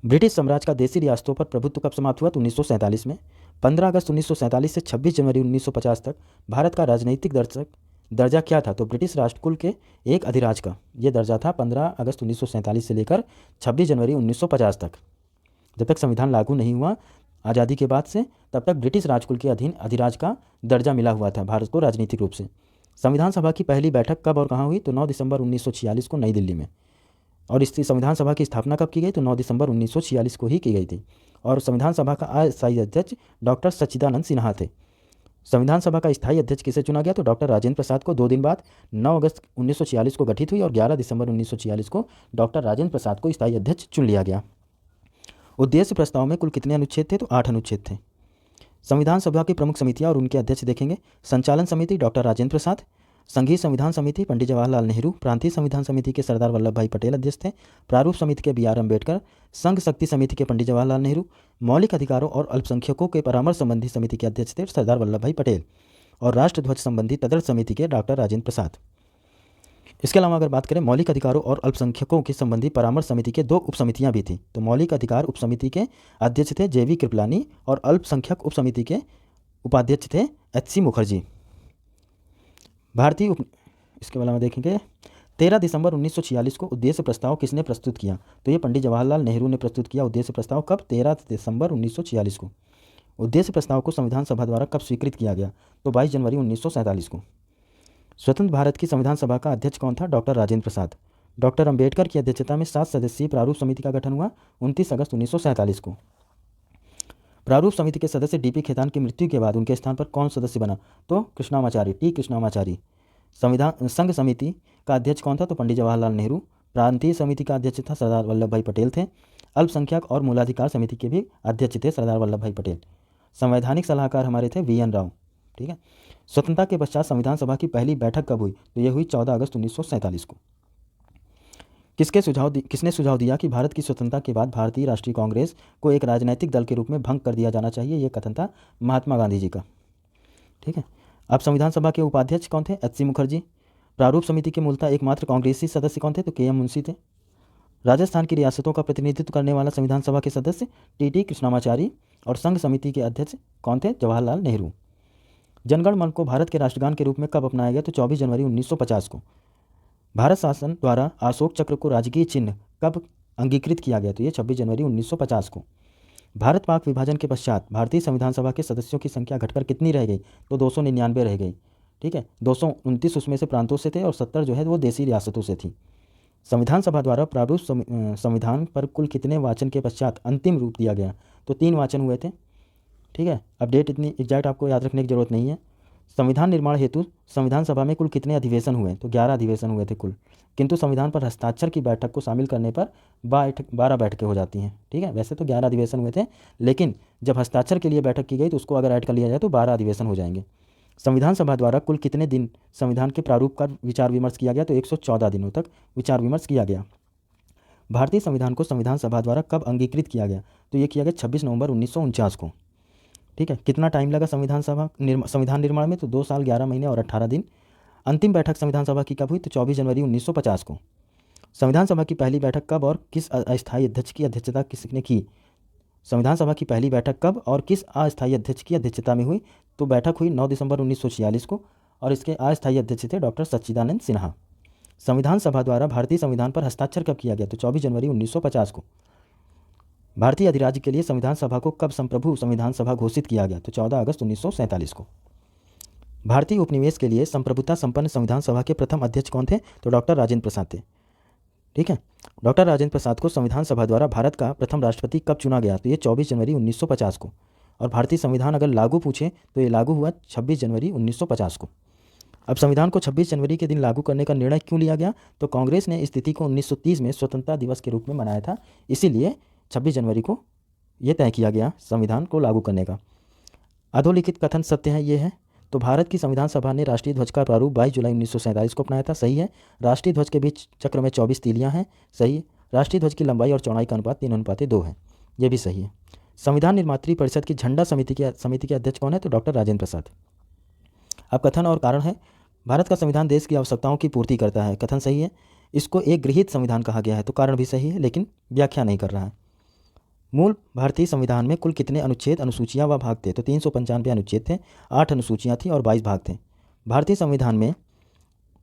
ब्रिटिश साम्राज्य का देशी रियासतों पर प्रभुत्व कब समाप्त हुआ? तो 1947 में। 15 अगस्त 1947 से 26 जनवरी 1950 तक भारत का राजनीतिक दर्जा क्या था? तो ब्रिटिश राष्ट्रकुल के एक अधिराज का यह दर्जा था 15 अगस्त 1947 से लेकर 26 जनवरी 1950 तक। जब तक संविधान लागू नहीं हुआ आज़ादी के बाद से, तब तक ब्रिटिश राजकुल के अधीन अधिराज का दर्जा मिला हुआ था भारत को राजनीतिक रूप से। संविधान सभा की पहली बैठक कब और कहाँ हुई? तो 9 दिसंबर 1946 को नई दिल्ली में। और इस संविधान सभा की स्थापना कब की गई? तो 9 दिसंबर 1946 को ही की गई थी। और संविधान सभा का अस्थायी अध्यक्ष डॉक्टर सच्चिदानंद सिन्हा थे। संविधान सभा का स्थायी अध्यक्ष किसे चुना गया? तो डॉक्टर राजेंद्र प्रसाद को। 2 दिन बाद 9 अगस्त 1946 को गठित हुई और 11 दिसंबर 1946 को डॉक्टर राजेंद्र प्रसाद को स्थायी अध्यक्ष चुन लिया गया। उद्देश्य प्रस्ताव में कुल कितने अनुच्छेद थे? तो 8 अनुच्छेद थे। संविधान सभा की प्रमुख समितियां और उनके अध्यक्ष देखेंगे। संचालन समिति डॉक्टर राजेंद्र प्रसाद, संघीय संविधान समिति पंडित जवाहरलाल नेहरू, प्रांतीय संविधान समिति के सरदार वल्लभ भाई पटेल अध्यक्ष थे, प्रारूप समिति के BR अम्बेडकर, संघ शक्ति समिति के पंडित जवाहरलाल नेहरू, मौलिक अधिकारों और अल्पसंख्यकों के परामर्श संबंधी समिति के अध्यक्ष थे सरदार वल्लभ भाई पटेल, और राष्ट्र ध्वज संबंधी तदर्थ समिति के डॉक्टर राजेंद्र प्रसाद। इसके अलावा अगर बात करें मौलिक अधिकारों और अल्पसंख्यकों के संबंधी परामर्श समिति के 2 उपसमितियां भी थी। तो मौलिक अधिकार उपसमिति के अध्यक्ष थे JV कृपलानी और अल्पसंख्यक उपसमिति के उपाध्यक्ष थे HC मुखर्जी। इसके अलावा देखेंगे 13 दिसंबर 1946 को उद्देश्य प्रस्ताव किसने प्रस्तुत किया? तो ये पंडित जवाहरलाल नेहरू ने प्रस्तुत किया उद्देश्य प्रस्ताव। कब? 13 दिसंबर 1946 को। उद्देश्य प्रस्ताव को संविधान सभा द्वारा कब स्वीकृत किया गया? तो 22 जनवरी 1947 को। स्वतंत्र भारत की संविधान सभा का अध्यक्ष कौन था? डॉक्टर राजेंद्र प्रसाद। डॉक्टर अंबेडकर की अध्यक्षता में 7 सदस्यीय प्रारूप समिति का गठन हुआ 29 अगस्त 1947 को। प्रारूप समिति के सदस्य DP खेतान की मृत्यु के बाद उनके स्थान पर कौन सदस्य बना? तो कृष्णामाचारी, T कृष्णामाचारी। संघ समिति का अध्यक्ष कौन था? तो पंडित जवाहरलाल नेहरू। प्रांतीय समिति का अध्यक्ष था सरदार वल्लभ भाई पटेल थे। अल्पसंख्यक और मूलाधिकार समिति के भी अध्यक्ष थे सरदार वल्लभ भाई पटेल। संवैधानिक सलाहकार हमारे थे VN राव। ठीक है। स्वतंत्रता के पश्चात संविधान सभा की पहली बैठक कब हुई? तो यह हुई 14 अगस्त 1947 को। किसने सुझाव दिया कि भारत की स्वतंत्रता के बाद भारतीय राष्ट्रीय कांग्रेस को एक राजनीतिक दल के रूप में भंग कर दिया जाना चाहिए? यह कथन था महात्मा गांधी जी का। ठीक है। अब संविधान सभा के उपाध्यक्ष कौन थे? HC मुखर्जी। प्रारूप समिति के मूलतः एकमात्र कांग्रेसी सदस्य कौन थे? तो KM मुंशी थे। राजस्थान की रियासतों का प्रतिनिधित्व करने वाला संविधान सभा के सदस्य TT कृष्णामाचारी। और संघ समिति के अध्यक्ष कौन थे? जवाहरलाल नेहरू। जनगण मन को भारत के राष्ट्रगान के रूप में कब अपनाया गया? तो 24 जनवरी 1950 को। भारत शासन द्वारा अशोक चक्र को राजकीय चिन्ह कब अंगीकृत किया गया? तो ये 26 जनवरी 1950 को। भारत पाक विभाजन के पश्चात भारतीय संविधान सभा के सदस्यों की संख्या घटकर कितनी रह गई? तो 299 रह गई। ठीक है। 229 उसमें से प्रांतों से थे और 70 जो है वो देशी रियासतों से थी। संविधान सभा द्वारा प्रारूप संविधान पर कुल कितने वाचन के पश्चात अंतिम रूप दिया गया? तो 3 वाचन हुए थे। ठीक है। अब डेट इतनी एग्जैक्ट आपको याद रखने की जरूरत नहीं है। संविधान निर्माण हेतु संविधान सभा में कुल कितने अधिवेशन हुए? तो 11 अधिवेशन हुए थे कुल, किंतु संविधान पर हस्ताक्षर की बैठक को शामिल करने पर 12 बैठकें हो जाती हैं। ठीक है। वैसे तो 11 अधिवेशन हुए थे, लेकिन जब हस्ताक्षर के लिए बैठक की गई तो उसको अगर ऐड कर लिया जाए तो 12 अधिवेशन हो जाएंगे। संविधान सभा द्वारा कुल कितने दिन संविधान के प्रारूप का विचार विमर्श किया गया? तो 114 दिनों तक विचार विमर्श किया गया। भारतीय संविधान को संविधान सभा द्वारा कब अंगीकृत किया गया? तो ये किया गया 26 नवंबर 1949 को। ठीक है, कितना टाइम लगा संविधान निर्माण में? तो 2 साल 11 महीने और 18 दिन। अंतिम बैठक संविधान सभा की कब हुई? तो 24 जनवरी 1950 को। संविधान सभा की पहली बैठक कब और किस अस्थायी अध्यक्ष की अध्यक्षता किसने की? संविधान सभा की पहली बैठक कब और किस अस्थायी अध्यक्ष की अध्यक्षता में हुई? तो बैठक हुई 9 दिसंबर 1946 को और इसके अस्थायी अध्यक्ष थे डॉक्टर सच्चिदानंद सिन्हा। संविधान सभा द्वारा भारतीय संविधान पर हस्ताक्षर कब किया गया? तो 24 जनवरी 1950 को। भारतीय अधिराज्य के लिए संविधान सभा को कब संप्रभु संविधान सभा घोषित किया गया? तो 14 अगस्त 1947 को। भारतीय उपनिवेश के लिए संप्रभुता संपन्न संविधान सभा के प्रथम अध्यक्ष कौन थे? तो डॉक्टर राजेंद्र प्रसाद थे। ठीक है, डॉक्टर राजेंद्र प्रसाद को संविधान सभा द्वारा भारत का प्रथम राष्ट्रपति कब चुना गया? तो ये 24 जनवरी 1950 को। और भारतीय संविधान अगर लागू पूछे तो ये लागू हुआ 26 जनवरी 1950 को। अब संविधान को 26 जनवरी के दिन लागू करने का निर्णय क्यों लिया गया? तो कांग्रेस ने इस तिथि को 1930 में स्वतंत्रता दिवस के रूप में मनाया था, इसीलिए 26 जनवरी को यह तय किया गया संविधान को लागू करने का। अधोलिखित कथन सत्य है ये है? तो भारत की संविधान सभा ने राष्ट्रीय ध्वज का प्रारूप 22 जुलाई 1947 को अपनाया था, सही है। राष्ट्रीय ध्वज के बीच चक्र में 24 तीलियां हैं, सही है। राष्ट्रीय ध्वज की लंबाई और चौड़ाई का अनुपात 3:2 है, ये भी सही है। संविधान निर्मात्री परिषद की झंडा समिति के अध्यक्ष कौन है? तो डॉक्टर राजेंद्र प्रसाद। अब कथन और कारण है। भारत का संविधान देश की आवश्यकताओं की पूर्ति करता है, कथन सही है। इसको एक गृहीत संविधान कहा गया है, तो कारण भी सही है, लेकिन व्याख्या नहीं कर रहा है। मूल भारतीय संविधान में कुल कितने अनुच्छेद, अनुसूचियां व भाग थे? तो 395 अनुच्छेद थे, 8 अनुसूचियां थी और 22 भाग थे। भारतीय संविधान में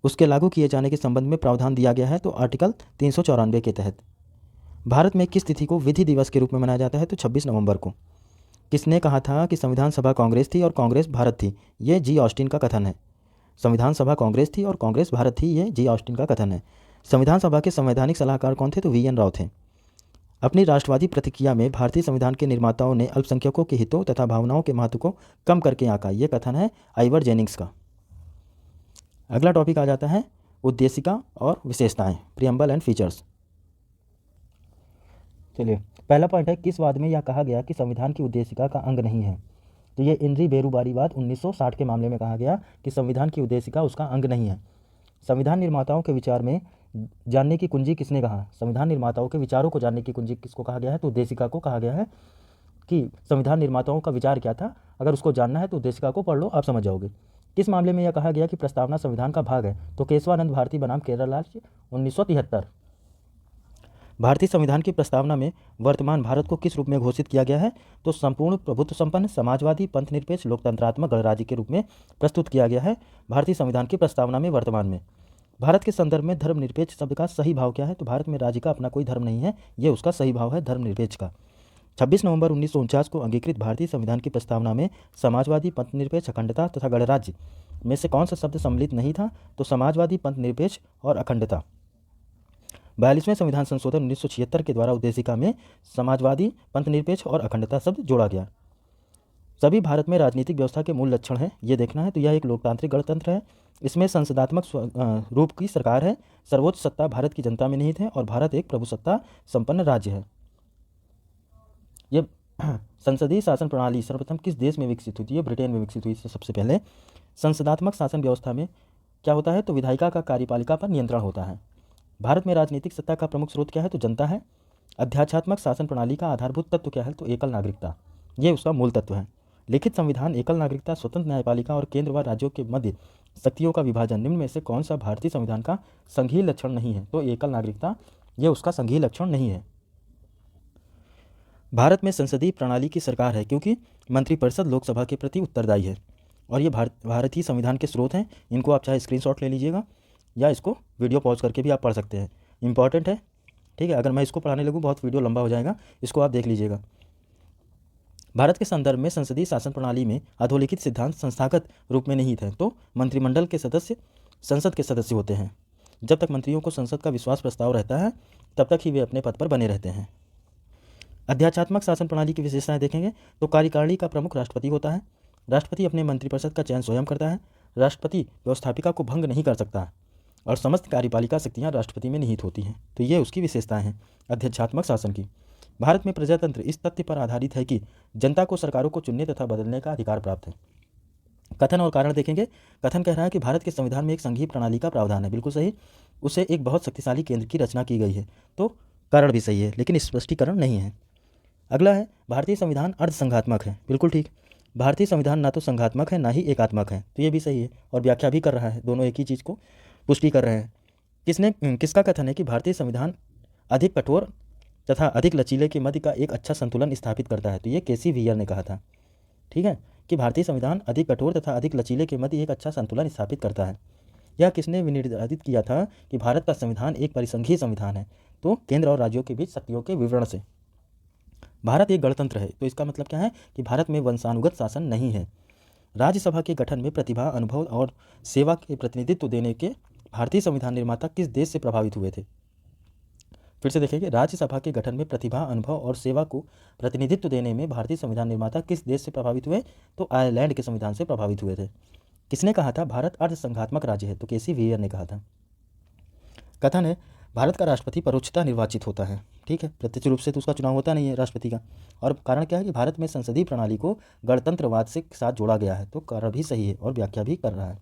उसके लागू किए जाने के संबंध में प्रावधान दिया गया है, तो आर्टिकल 394 के तहत। भारत में किस तिथि को विधि दिवस के रूप में मनाया जाता है? तो 26 नवंबर को। किसने कहा था कि संविधान सभा कांग्रेस थी और कांग्रेस भारत थी? ये जी ऑस्टिन का कथन है। संविधान सभा कांग्रेस थी और कांग्रेस भारत थी, ये जी ऑस्टिन का कथन है। संविधान सभा के संवैधानिक सलाहकार कौन थे? तो वी एन राव थे। अपनी राष्ट्रवादी प्रतिक्रिया में भारतीय संविधान के निर्माताओं ने अल्पसंख्यकों के हितों तथा भावनाओं के महत्व को कम करके आंका, यह कथन है आइवर जेनिंग्स का। अगला टॉपिक आ जाता है उद्देशिका और विशेषताएं, प्रियम्बल एंड फीचर्स। चलिए, पहला पॉइंट है, किस वाद में यह कहा गया कि संविधान की उद्देशिका का अंग नहीं है? तो ये इनरी बेरुबारीवाद 1960 के मामले में कहा गया कि संविधान की उद्देशिका उसका अंग नहीं है। संविधान निर्माताओं के विचार में जानने की कुंजी किसने कहा? संविधान निर्माताओं के विचारों को जानने की कुंजी किसको कहा गया है? तो उद्देशिका को कहा गया है कि संविधान निर्माताओं का विचार क्या था। अगर उसको जानना है तो उद्देशिका को पढ़ लो, आप समझ जाओगे। किस मामले में यह कहा गया कि प्रस्तावना संविधान का भाग है? तो केशवानंद भारती बनाम केरल राज्य 1973। भारतीय संविधान की प्रस्तावना में वर्तमान भारत को किस रूप में घोषित किया गया है? तो संपूर्ण प्रभुत्व संपन्न समाजवादी पंथनिरपेक्ष लोकतंत्रात्मक गणराज्य के रूप में प्रस्तुत किया गया है भारतीय संविधान की प्रस्तावना में वर्तमान में। भारत के संदर्भ में धर्मनिरपेक्ष शब्द का सही भाव क्या है? तो भारत में राज्य का अपना कोई धर्म नहीं है, ये उसका सही भाव है धर्मनिरपेक्ष का। 26 नवंबर 1949 को अंगीकृत भारतीय संविधान की प्रस्तावना में समाजवादी पंथनिरपेक्ष अखंडता तथा गणराज्य में से कौन सा शब्द सम्मिलित नहीं था? तो समाजवादी पंथनिरपेक्ष और अखंडता। 42वें संविधान संशोधन 1976 के द्वारा उद्देशिका में समाजवादी पंथनिरपेक्ष और अखंडता शब्द जोड़ा गया। सभी भारत में राजनीतिक व्यवस्था के मूल लक्षण है, ये देखना है। तो यह एक लोकतांत्रिक गणतंत्र है, इसमें संसदात्मक रूप की सरकार है, सर्वोच्च सत्ता भारत की जनता में निहित है और भारत एक प्रभुसत्ता संपन्न राज्य है। ये संसदीय शासन प्रणाली सर्वप्रथम किस देश में विकसित हुई थी? ये ब्रिटेन में विकसित हुई सबसे पहले। संसदात्मक शासन व्यवस्था में क्या होता है? तो विधायिका का कार्यपालिका पर नियंत्रण होता है। भारत में राजनीतिक सत्ता का प्रमुख स्रोत क्या है? तो जनता है। अध्यात्मात्मक शासन प्रणाली का आधारभूत तत्व क्या है? तो एकल नागरिकता, ये उसका मूल तत्व है। लिखित संविधान, एकल नागरिकता, स्वतंत्र न्यायपालिका और केंद्र व राज्यों के मध्य शक्तियों का विभाजन, निम्न में से कौन सा भारतीय संविधान का संघीय लक्षण नहीं है? तो एकल नागरिकता, यह उसका संघीय लक्षण नहीं है। भारत में संसदीय प्रणाली की सरकार है क्योंकि मंत्रिपरिषद लोकसभा के प्रति उत्तरदायी है और ये भारतीय संविधान के स्रोत हैं। इनको आप चाहे स्क्रीनशॉट ले लीजिएगा या इसको वीडियो पॉज करके भी आप पढ़ सकते हैं, इंपॉर्टेंट है। ठीक है, अगर मैं इसको पढ़ाने लगूँ बहुत वीडियो लंबा हो जाएगा, इसको आप देख लीजिएगा। भारत के संदर्भ में संसदीय शासन प्रणाली में अधोलिखित सिद्धांत संस्थागत रूप में निहित है। तो मंत्रिमंडल के सदस्य संसद के सदस्य होते हैं। जब तक मंत्रियों को संसद का विश्वास प्रस्ताव रहता है तब तक ही वे अपने पद पर बने रहते हैं। अध्यात्मात्मक शासन प्रणाली की विशेषताएं देखेंगे तो कार्यकारिणी का प्रमुख राष्ट्रपति होता है। राष्ट्रपति अपने मंत्रिपरिषद का चयन स्वयं करता है। राष्ट्रपति व्यवस्थापिका को भंग नहीं कर सकता और समस्त कार्यपालिका शक्तियां राष्ट्रपति में निहित होती हैं। तो ये उसकी विशेषताएं हैं अध्यात्मात्मक शासन की। भारत में प्रजातंत्र इस तथ्य पर आधारित है कि जनता को सरकारों को चुनने तथा बदलने का अधिकार प्राप्त है। कथन और कारण देखेंगे। कथन कह रहा है कि भारत के संविधान में एक संघीय प्रणाली का प्रावधान है, बिल्कुल सही। उसे एक बहुत शक्तिशाली केंद्र की रचना की गई है, तो कारण भी सही है, लेकिन स्पष्टीकरण नहीं है। अगला है भारतीय संविधान अर्धसंघात्मक है, बिल्कुल ठीक। भारतीय संविधान ना तो संघात्मक है ना ही एकात्मक है, तो ये भी सही है और व्याख्या भी कर रहा है, दोनों एक ही चीज़ को पुष्टि कर रहे हैं। किसका कथन है कि भारतीय संविधान अधिक कठोर तथा अधिक लचीले के मध्य का एक अच्छा संतुलन स्थापित करता है, तो ये केसी वियर ने कहा था। ठीक है, कि भारतीय संविधान अधिक कठोर तथा अधिक लचीले के मध्य एक अच्छा संतुलन स्थापित करता है। यह किसने विनिर्धारित किया था कि भारत का संविधान एक परिसंघीय संविधान है, तो केंद्र और राज्यों के बीच शक्तियों के विवरण से। भारत एक गणतंत्र है, तो इसका मतलब क्या है कि भारत में वंशानुगत शासन नहीं है। राज्यसभा के गठन में प्रतिभा, अनुभव और सेवा के प्रतिनिधित्व देने के भारतीय संविधान निर्माता किस देश से प्रभावित हुए थे? फिर से देखेंगे, राज्यसभा के गठन में प्रतिभा, अनुभव और सेवा को प्रतिनिधित्व देने में भारतीय संविधान निर्माता किस देश से प्रभावित हुए? तो आयरलैंड के संविधान से प्रभावित हुए थे। किसने कहा था भारत अर्धसंघात्मक राज्य है? तो केसी वियर ने कहा था। कथन है भारत का राष्ट्रपति परोक्षतः निर्वाचित होता है, ठीक है, प्रत्यक्ष रूप से तो उसका चुनाव होता नहीं है राष्ट्रपति का। और कारण क्या है कि भारत में संसदीय प्रणाली को गणतंत्रवाद से साथ जोड़ा गया है, तो कारण भी सही है और व्याख्या भी कर रहा है।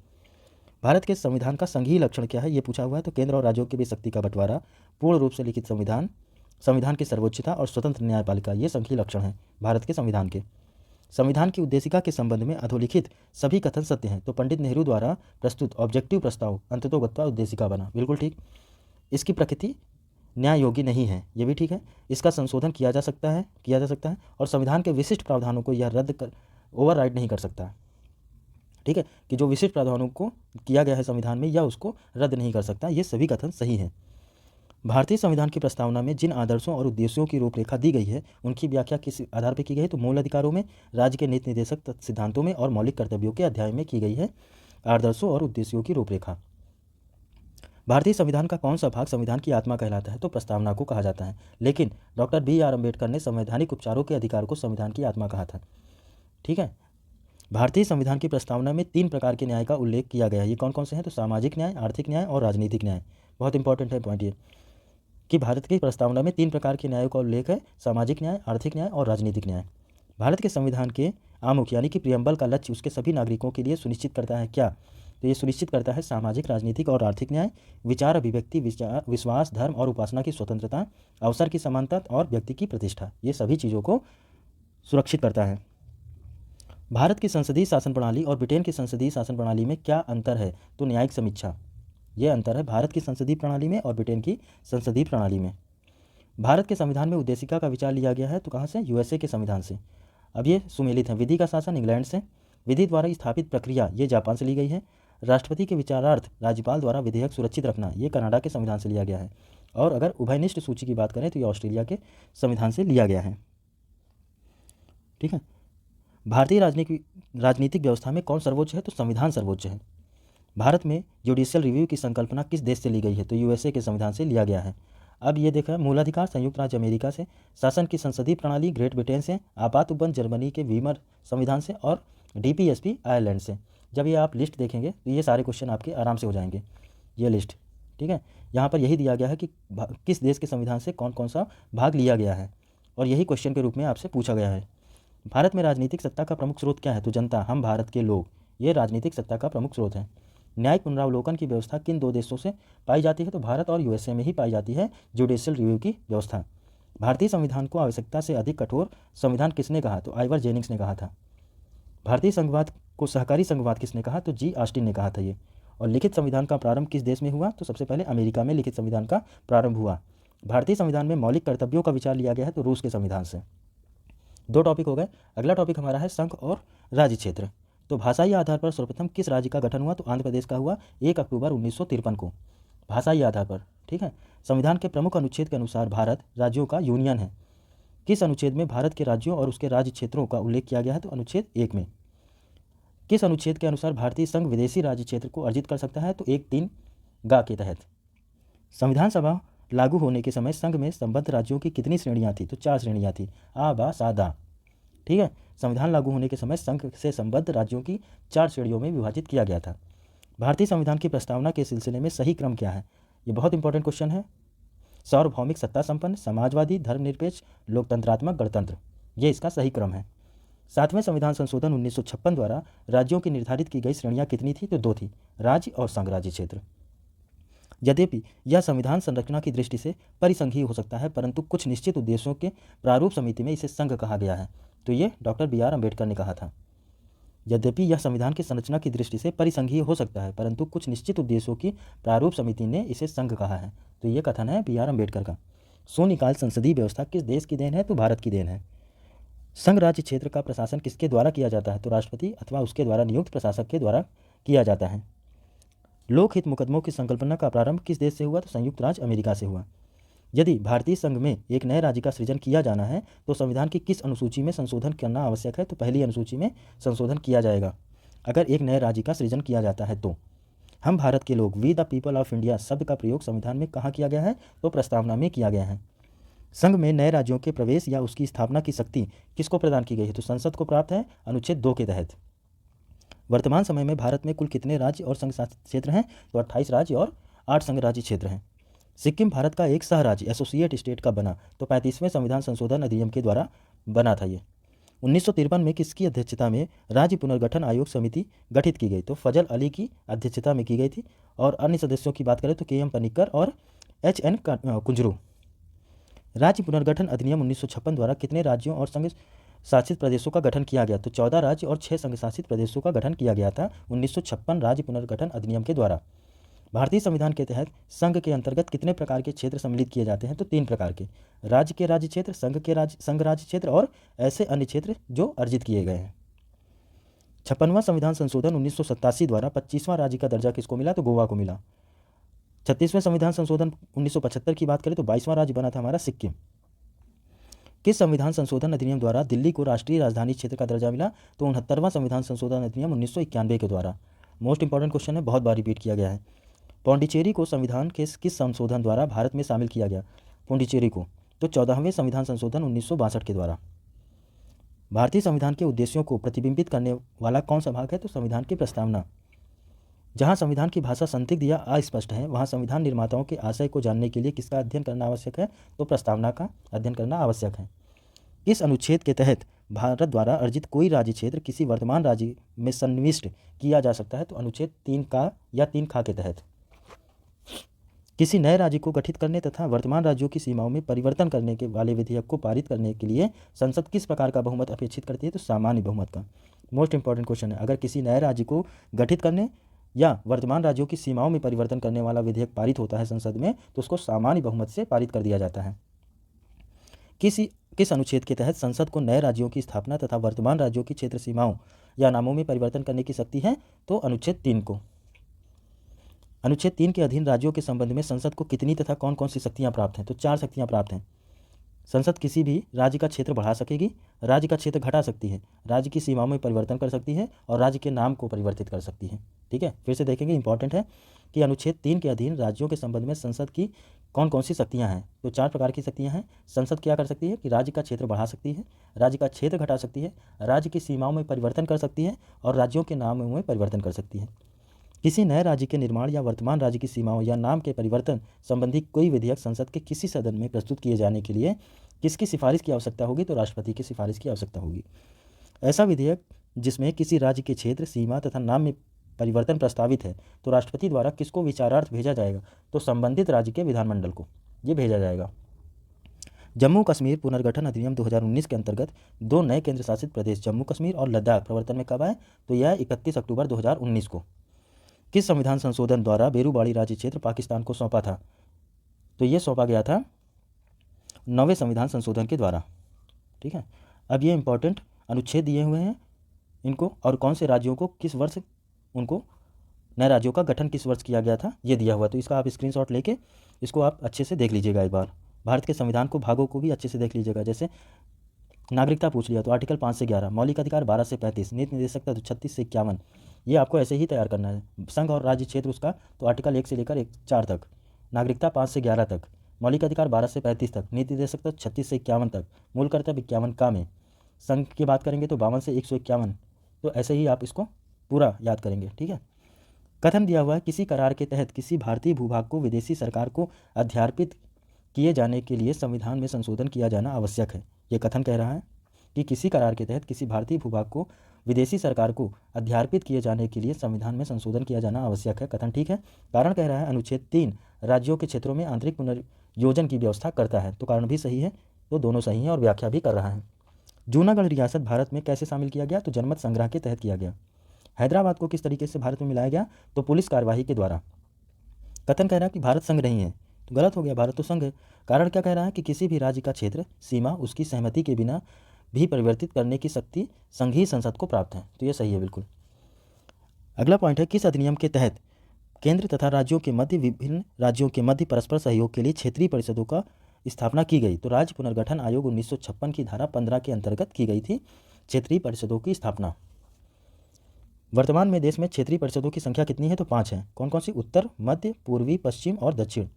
भारत के संविधान का संघीय लक्षण क्या है, ये पूछा हुआ है, तो केंद्र और राज्यों के बीच शक्ति का बंटवारा, पूर्ण रूप से लिखित संविधान, संविधान की सर्वोच्चता और स्वतंत्र न्यायपालिका, ये संघीय लक्षण है भारत के संविधान के। संविधान की उद्देशिका के संबंध में अधोलिखित सभी कथन सत्य हैं, तो पंडित नेहरू द्वारा प्रस्तुत ऑब्जेक्टिव प्रस्ताव अंततोगत्वा उद्देशिका बना, बिल्कुल ठीक। इसकी प्रकृति न्याय योग्य नहीं है, ये भी ठीक है। इसका संशोधन किया जा सकता है और संविधान के विशिष्ट प्रावधानों को यह रद्द कर ओवरराइड नहीं कर सकता, ठीक है, कि जो विशिष्ट प्रावधानों को किया गया है संविधान में यह उसको रद्द नहीं कर सकता, ये सभी कथन सही हैं। भारतीय संविधान की प्रस्तावना में जिन आदर्शों और उद्देश्यों की रूपरेखा दी गई है उनकी व्याख्या किस आधार पर की गई है? तो मूल अधिकारों में, राज्य के नीति निर्देशक सिद्धांतों में और मौलिक कर्तव्यों के अध्याय में की गई है आदर्शों और उद्देश्यों की रूपरेखा। भारतीय संविधान का कौन सा भाग संविधान की आत्मा कहलाता है? तो प्रस्तावना को कहा जाता है, लेकिन डॉक्टर BR अम्बेडकर ने संवैधानिक उपचारों के अधिकार को संविधान की आत्मा कहा था, ठीक है। भारतीय संविधान की प्रस्तावना में 3 प्रकार के न्याय का उल्लेख किया गया है, ये कौन कौन से हैं? तो सामाजिक न्याय, आर्थिक न्याय और राजनीतिक न्याय। बहुत इंपॉर्टेंट है पॉइंट ये, कि भारत की प्रस्तावना में 3 प्रकार के न्यायों का उल्लेख है, सामाजिक न्याय, आर्थिक न्याय और राजनीतिक न्याय। भारत के संविधान के आमुख यानी कि प्रियम्बल का लक्ष्य उसके सभी नागरिकों के लिए सुनिश्चित करता है क्या? तो ये सुनिश्चित करता है सामाजिक, राजनीतिक और आर्थिक न्याय, विचार अभिव्यक्ति, विश्वास, धर्म और उपासना की स्वतंत्रता, अवसर की समानता और व्यक्ति की प्रतिष्ठा, ये सभी चीज़ों को सुरक्षित करता है। भारत की संसदीय शासन प्रणाली और ब्रिटेन की संसदीय शासन प्रणाली में क्या अंतर है? तो न्यायिक समीक्षा, ये अंतर है भारत की संसदीय प्रणाली में और ब्रिटेन की संसदीय प्रणाली में। भारत के संविधान में उद्देशिका का विचार लिया गया है, तो कहाँ से? USA के संविधान से। अब ये सुमेलित है, विधि का शासन इंग्लैंड से, विधि द्वारा स्थापित प्रक्रिया ये जापान से ली गई है, राष्ट्रपति के विचारार्थ राज्यपाल द्वारा विधेयक सुरक्षित रखना ये कनाडा के संविधान से लिया गया है, और अगर उभयनिष्ठ सूची की बात करें तो ये ऑस्ट्रेलिया के संविधान से लिया गया है, ठीक है। भारतीय राजनीतिक व्यवस्था में कौन सर्वोच्च है? तो संविधान सर्वोच्च है। भारत में जुडिशियल रिव्यू की संकल्पना किस देश से ली गई है? तो USA के संविधान से लिया गया है। अब ये देखा, मूलाधिकार संयुक्त राज्य अमेरिका से, शासन की संसदीय प्रणाली ग्रेट ब्रिटेन से, आपात उपबंध जर्मनी के वीमर संविधान से और DPSP आयरलैंड से। जब ये आप लिस्ट देखेंगे तो ये सारे क्वेश्चन आपके आराम से हो जाएंगे, ये लिस्ट, ठीक है। यहाँ पर यही दिया गया है कि किस देश के संविधान से कौन कौन सा भाग लिया गया है, और यही क्वेश्चन के रूप में आपसे पूछा गया है। भारत में राजनीतिक सत्ता का प्रमुख स्रोत क्या है? तो जनता, हम भारत के लोग, ये राजनीतिक सत्ता का प्रमुख स्रोत है। न्यायिक पुनरावलोकन की व्यवस्था किन 2 देशों से पाई जाती है? तो भारत और USA में ही पाई जाती है जुडिशियल रिव्यू की व्यवस्था। भारतीय संविधान को आवश्यकता से अधिक कठोर संविधान किसने कहा? तो आइवर जेनिंग्स ने कहा था। भारतीय संघवाद को सहकारी संघवाद किसने कहा? तो G. ऑस्टिन ने कहा था ये। और लिखित संविधान का प्रारंभ किस देश में हुआ? तो सबसे पहले अमेरिका में लिखित संविधान का प्रारंभ हुआ। भारतीय संविधान में मौलिक कर्तव्यों का विचार लिया गया है, तो रूस के संविधान से। 2 टॉपिक हो गए। अगला टॉपिक हमारा है संघ और राज्य क्षेत्र। तो भाषाई आधार पर सर्वप्रथम किस राज्य का गठन हुआ? तो आंध्र प्रदेश का हुआ 1 अक्टूबर 1953 को, भाषाई आधार पर, ठीक है। संविधान के प्रमुख अनुच्छेद के अनुसार भारत राज्यों का यूनियन है। किस अनुच्छेद में भारत के राज्यों और उसके राज्य क्षेत्रों का उल्लेख किया गया है? तो अनुच्छेद 1 में। किस अनुच्छेद के अनुसार भारतीय संघ विदेशी राज्य क्षेत्र को अर्जित कर सकता है? तो 1(3)(ग) के तहत। संविधान सभा लागू होने के समय संघ में संबद्ध राज्यों की कितनी श्रेणियां थी? तो 4 श्रेणियां थी, आ, बा, सा, दा, ठीक है। संविधान लागू होने के समय संघ से संबद्ध राज्यों की 4 श्रेणियों में विभाजित किया गया था। भारतीय संविधान की प्रस्तावना के सिलसिले में सही क्रम क्या है? ये बहुत इंपॉर्टेंट क्वेश्चन है। सार्वभौमिक सत्ता संपन्न, समाजवादी, धर्मनिरपेक्ष, लोकतंत्रात्मक, गणतंत्र, ये इसका सही क्रम है। 7वें संविधान संशोधन 1956 द्वारा राज्यों की निर्धारित की गई श्रेणियां कितनी थी? तो 2 थी, राज्य और संघ राज्य क्षेत्र। यद्यपि यह संविधान संरचना की दृष्टि से परिसंघीय हो सकता है, परंतु कुछ निश्चित उद्देश्यों के प्रारूप समिति में इसे संघ कहा गया है। तो ये डॉक्टर बी.आर. अम्बेडकर ने कहा था। यद्यपि यह संविधान की संरचना की दृष्टि से परिसंघीय हो सकता है, परंतु कुछ निश्चित उद्देश्यों की प्रारूप समिति ने इसे संघ कहा है। तो ये कथन है बी.आर. अम्बेडकर का। शून्यकाल संसदीय व्यवस्था किस देश की देन है? तो भारत की देन है। संघ राज्य क्षेत्र का प्रशासन किसके द्वारा किया जाता है? तो राष्ट्रपति अथवा उसके द्वारा नियुक्त प्रशासक के द्वारा किया जाता है। लोकहित मुकदमों की संकल्पना का प्रारंभ किस देश से हुआ? तो संयुक्त राज्य अमेरिका से हुआ। यदि भारतीय संघ में एक नए राज्य का सृजन किया जाना है तो संविधान की किस अनुसूची में संशोधन करना आवश्यक है? तो पहली अनुसूची में संशोधन किया जाएगा अगर एक नए राज्य का सृजन किया जाता है। तो हम भारत के लोग, we the people of India शब्द का प्रयोग संविधान में कहाँ किया गया है? तो प्रस्तावना में किया गया है। संघ में नए राज्यों के प्रवेश या उसकी स्थापना की शक्ति किसको प्रदान की गई है? तो संसद को प्राप्त है अनुच्छेद 2 के तहत। वर्तमान समय में भारत में कुल कितने राज्य और संघ शासित क्षेत्र हैं? तो 28 राज्य और 8 संघ राज्य क्षेत्र हैं। सिक्किम भारत का एक सह राज्य एसोसिएट स्टेट का बना तो 35वें संविधान संशोधन अधिनियम के द्वारा बना था। ये 1953 में किसकी अध्यक्षता में राज्य पुनर्गठन आयोग समिति गठित की गई? तो फजल अली की अध्यक्षता में की गई थी। और अन्य सदस्यों की बात करें तो के.एम. पनिक्कर और एच.एन. कुंजरू। राज्य पुनर्गठन अधिनियम 1956 द्वारा कितने राज्यों और संघ शासित प्रदेशों का गठन किया गया? तो 14 राज्य और 6 संघ शासित प्रदेशों का गठन किया गया था 1956 राज्य पुनर्गठन अधिनियम के द्वारा। भारतीय संविधान के तहत संघ के अंतर्गत कितने प्रकार के क्षेत्र सम्मिलित किए जाते हैं? तो 3 प्रकार के, राज्य के राज्य क्षेत्र, संघ राज्य क्षेत्र और ऐसे अन्य क्षेत्र जो अर्जित किए गए हैं। 56वां संविधान संशोधन 1987 द्वारा 25वां राज्य का दर्जा किसको मिला? तो गोवा को मिला। 36वें संविधान संशोधन 1975 की बात करें तो 22वां राज्य बना था हमारा सिक्किम। किस संविधान संशोधन अधिनियम द्वारा दिल्ली को राष्ट्रीय राजधानी क्षेत्र का दर्जा मिला? तो 69वां संविधान संशोधन अधिनियम 1991 के द्वारा। मोस्ट इंपॉर्टेंट क्वेश्चन है, बहुत बार रिपीट किया गया है। पौंडीचेरी को संविधान के किस संशोधन द्वारा भारत में शामिल किया गया? पौंडीचेरी को तो 14वें संविधान संशोधन 1962 के द्वारा। भारतीय संविधान के उद्देश्यों को प्रतिबिंबित करने वाला कौन सा भाग है? तो संविधान की प्रस्तावना। जहां संविधान की भाषा संदिग्ध या अस्पष्ट है वहां संविधान निर्माताओं के आशय को जानने के लिए किसका अध्ययन करना आवश्यक है? तो प्रस्तावना का अध्ययन करना आवश्यक है। इस अनुच्छेद के तहत भारत द्वारा अर्जित कोई राज्य क्षेत्र किसी वर्तमान राज्य में सन्निविष्ट किया जा सकता है? तो अनुच्छेद 3 का या 3 खा के तहत। किसी नए राज्य को गठित करने तथा वर्तमान राज्यों की सीमाओं में परिवर्तन करने के वाले विधेयक को पारित करने के लिए संसद किस प्रकार का बहुमत अपेक्षित करती है? तो सामान्य बहुमत का। मोस्ट इंपॉर्टेंट क्वेश्चन है, अगर किसी नए राज्य को गठित करने या वर्तमान राज्यों की सीमाओं में परिवर्तन करने वाला विधेयक पारित होता है संसद में तो उसको सामान्य बहुमत से पारित कर दिया जाता है। किस अनुच्छेद के तहत संसद को नए राज्यों की स्थापना तथा वर्तमान राज्यों की क्षेत्र सीमाओं या नामों में परिवर्तन करने की शक्ति है? तो अनुच्छेद 3 को। अनुच्छेद 3 के अधीन राज्यों के संबंध में संसद को कितनी तथा कौन कौन सी शक्तियां प्राप्त हैं? तो 4 शक्तियां प्राप्त हैं। संसद किसी भी राज्य का क्षेत्र बढ़ा सकेगी, राज्य का क्षेत्र घटा सकती है, राज्य की सीमाओं में परिवर्तन कर सकती है और राज्य के नाम को परिवर्तित कर सकती है। ठीक है, फिर से देखेंगे, इंपॉर्टेंट है कि अनुच्छेद 3 के अधीन राज्यों के संबंध में संसद की कौन कौन सी शक्तियां हैं? तो 4 प्रकार की शक्तियां हैं। संसद क्या कर सकती है कि राज्य का क्षेत्र बढ़ा सकती है, राज्य का क्षेत्र घटा सकती है, राज्य की सीमाओं में परिवर्तन कर सकती है और राज्यों के नामों में परिवर्तन कर सकती है। किसी नए राज्य के निर्माण या वर्तमान राज्य की सीमाओं या नाम के परिवर्तन संबंधी कोई विधेयक संसद के किसी सदन में प्रस्तुत किए जाने के लिए किसकी सिफारिश की आवश्यकता होगी? तो राष्ट्रपति की सिफारिश की आवश्यकता होगी। ऐसा विधेयक जिसमें किसी राज्य के क्षेत्र, सीमा तथा नाम में परिवर्तन प्रस्तावित है तो राष्ट्रपति द्वारा किसको विचारार्थ भेजा जाएगा? तो संबंधित राज्य के विधानमंडल को ये भेजा जाएगा। जम्मू कश्मीर पुनर्गठन अधिनियम 2019 के अंतर्गत 2 नए केंद्र शासित प्रदेश जम्मू कश्मीर और लद्दाख प्रवर्तन में कब आए? तो यह 31 अक्टूबर 2019 को। किस संविधान संशोधन द्वारा बेरूबाड़ी राज्य क्षेत्र पाकिस्तान को सौंपा था? तो ये सौंपा गया था 9वें संविधान संशोधन के द्वारा। ठीक है, अब ये इंपॉर्टेंट अनुच्छेद दिए हुए हैं इनको, और कौन से राज्यों को किस वर्ष उनको नए राज्यों का गठन किस वर्ष किया गया था ये दिया हुआ। तो इसका आप स्क्रीनशॉट लेके इसको आप अच्छे से देख लीजिएगा। एक बार भारत के संविधान को भागों को भी अच्छे से देख लीजिएगा। जैसे नागरिकता पूछ लिया तो आर्टिकल 5 से 11, मौलिक अधिकार 12 से 35, नीति निर्देशकता तो 36 से 51। ये आपको ऐसे ही तैयार करना है। संघ और राज्य क्षेत्र उसका तो आर्टिकल 1 से लेकर 4 तक, नागरिकता 5 से 11 तक, मौलिक अधिकार 12 से 35 तक, नीति निर्देशकता 36 से 51 तक, मूल कर्तव्य 51 का में, संघ की बात करेंगे तो 52 से 151। तो ऐसे ही आप इसको पूरा याद करेंगे। ठीक है, कथन दिया हुआ है किसी करार के तहत किसी भारतीय भूभाग को विदेशी सरकार को अध्यार्पित किए जाने के लिए संविधान में संशोधन किया जाना आवश्यक है। ये कथन कह रहा है कि किसी करार के तहत किसी भारतीय भूभाग को विदेशी सरकार को अध्यार्पित किए जाने के लिए संविधान में संशोधन किया जाना आवश्यक है। कथन ठीक है। कारण कह रहा है अनुच्छेद 3 राज्यों के क्षेत्रों में आंतरिक पुनर्योजन की व्यवस्था करता है, तो कारण भी सही है, तो दोनों सही हैं और व्याख्या भी कर रहा है। जूनागढ़ रियासत भारत में कैसे शामिल किया गया, तो जनमत संग्रह के तहत किया गया। हैदराबाद को किस तरीके से भारत में मिलाया गया, तो पुलिस कार्यवाही के द्वारा। कथन कह रहा है कि भारत संघ नहीं है, तो गलत हो गया, भारत तो संघ है। कारण क्या कह रहा है कि किसी भी राज्य का क्षेत्र सीमा उसकी सहमति के बिना भी परिवर्तित करने की शक्ति संघीय संसद को प्राप्त है, तो ये सही है बिल्कुल। अगला पॉइंट है किस अधिनियम के तहत केंद्र तथा राज्यों के मध्य विभिन्न राज्यों के मध्य परस्पर सहयोग के लिए क्षेत्रीय परिषदों का स्थापना की गई, तो राज्य पुनर्गठन आयोग 1956 की धारा 15 के अंतर्गत की गई थी क्षेत्रीय परिषदों की स्थापना। वर्तमान में देश में क्षेत्रीय परिषदों की संख्या कितनी है, तो 5 है। कौन कौन सी, उत्तर, मध्य, पूर्वी, पश्चिम और दक्षिण।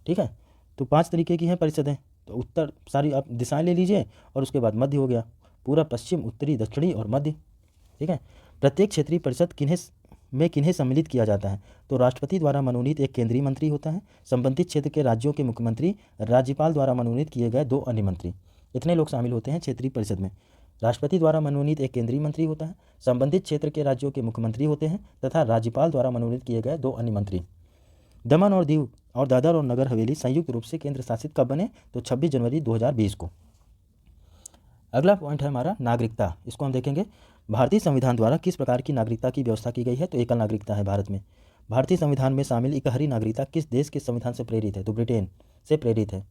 ठीक है, तो 5 तरीके की हैं परिषदें। तो उत्तर सारी आप दिशाएं ले लीजिए और उसके बाद मध्य हो गया, पूरा, पश्चिम, उत्तरी, दक्षिणी और मध्य। ठीक है, प्रत्येक क्षेत्रीय परिषद किन्हें सम्मिलित किया जाता है, तो राष्ट्रपति द्वारा मनोनीत एक केंद्रीय मंत्री होता है, संबंधित क्षेत्र के राज्यों के मुख्यमंत्री, राज्यपाल द्वारा मनोनीत किए गए 2 अन्य मंत्री। इतने लोग शामिल होते हैं क्षेत्रीय परिषद में। राष्ट्रपति द्वारा मनोनीत एक केंद्रीय मंत्री होता है, संबंधित क्षेत्र के राज्यों के मुख्यमंत्री होते हैं तथा राज्यपाल द्वारा मनोनीत किए गए 2 अन्य मंत्री। दमन और दीव और दादर और नगर हवेली संयुक्त रूप से केंद्र शासित कब बने, तो 26 जनवरी 2020 को। अगला पॉइंट है हमारा नागरिकता। इसको हम देखेंगे भारतीय संविधान द्वारा किस प्रकार की नागरिकता की व्यवस्था की गई है, तो एकल नागरिकता है भारत में। भारतीय संविधान में शामिल इकहरी नागरिकता किस देश के संविधान से प्रेरित है, तो ब्रिटेन से प्रेरित है।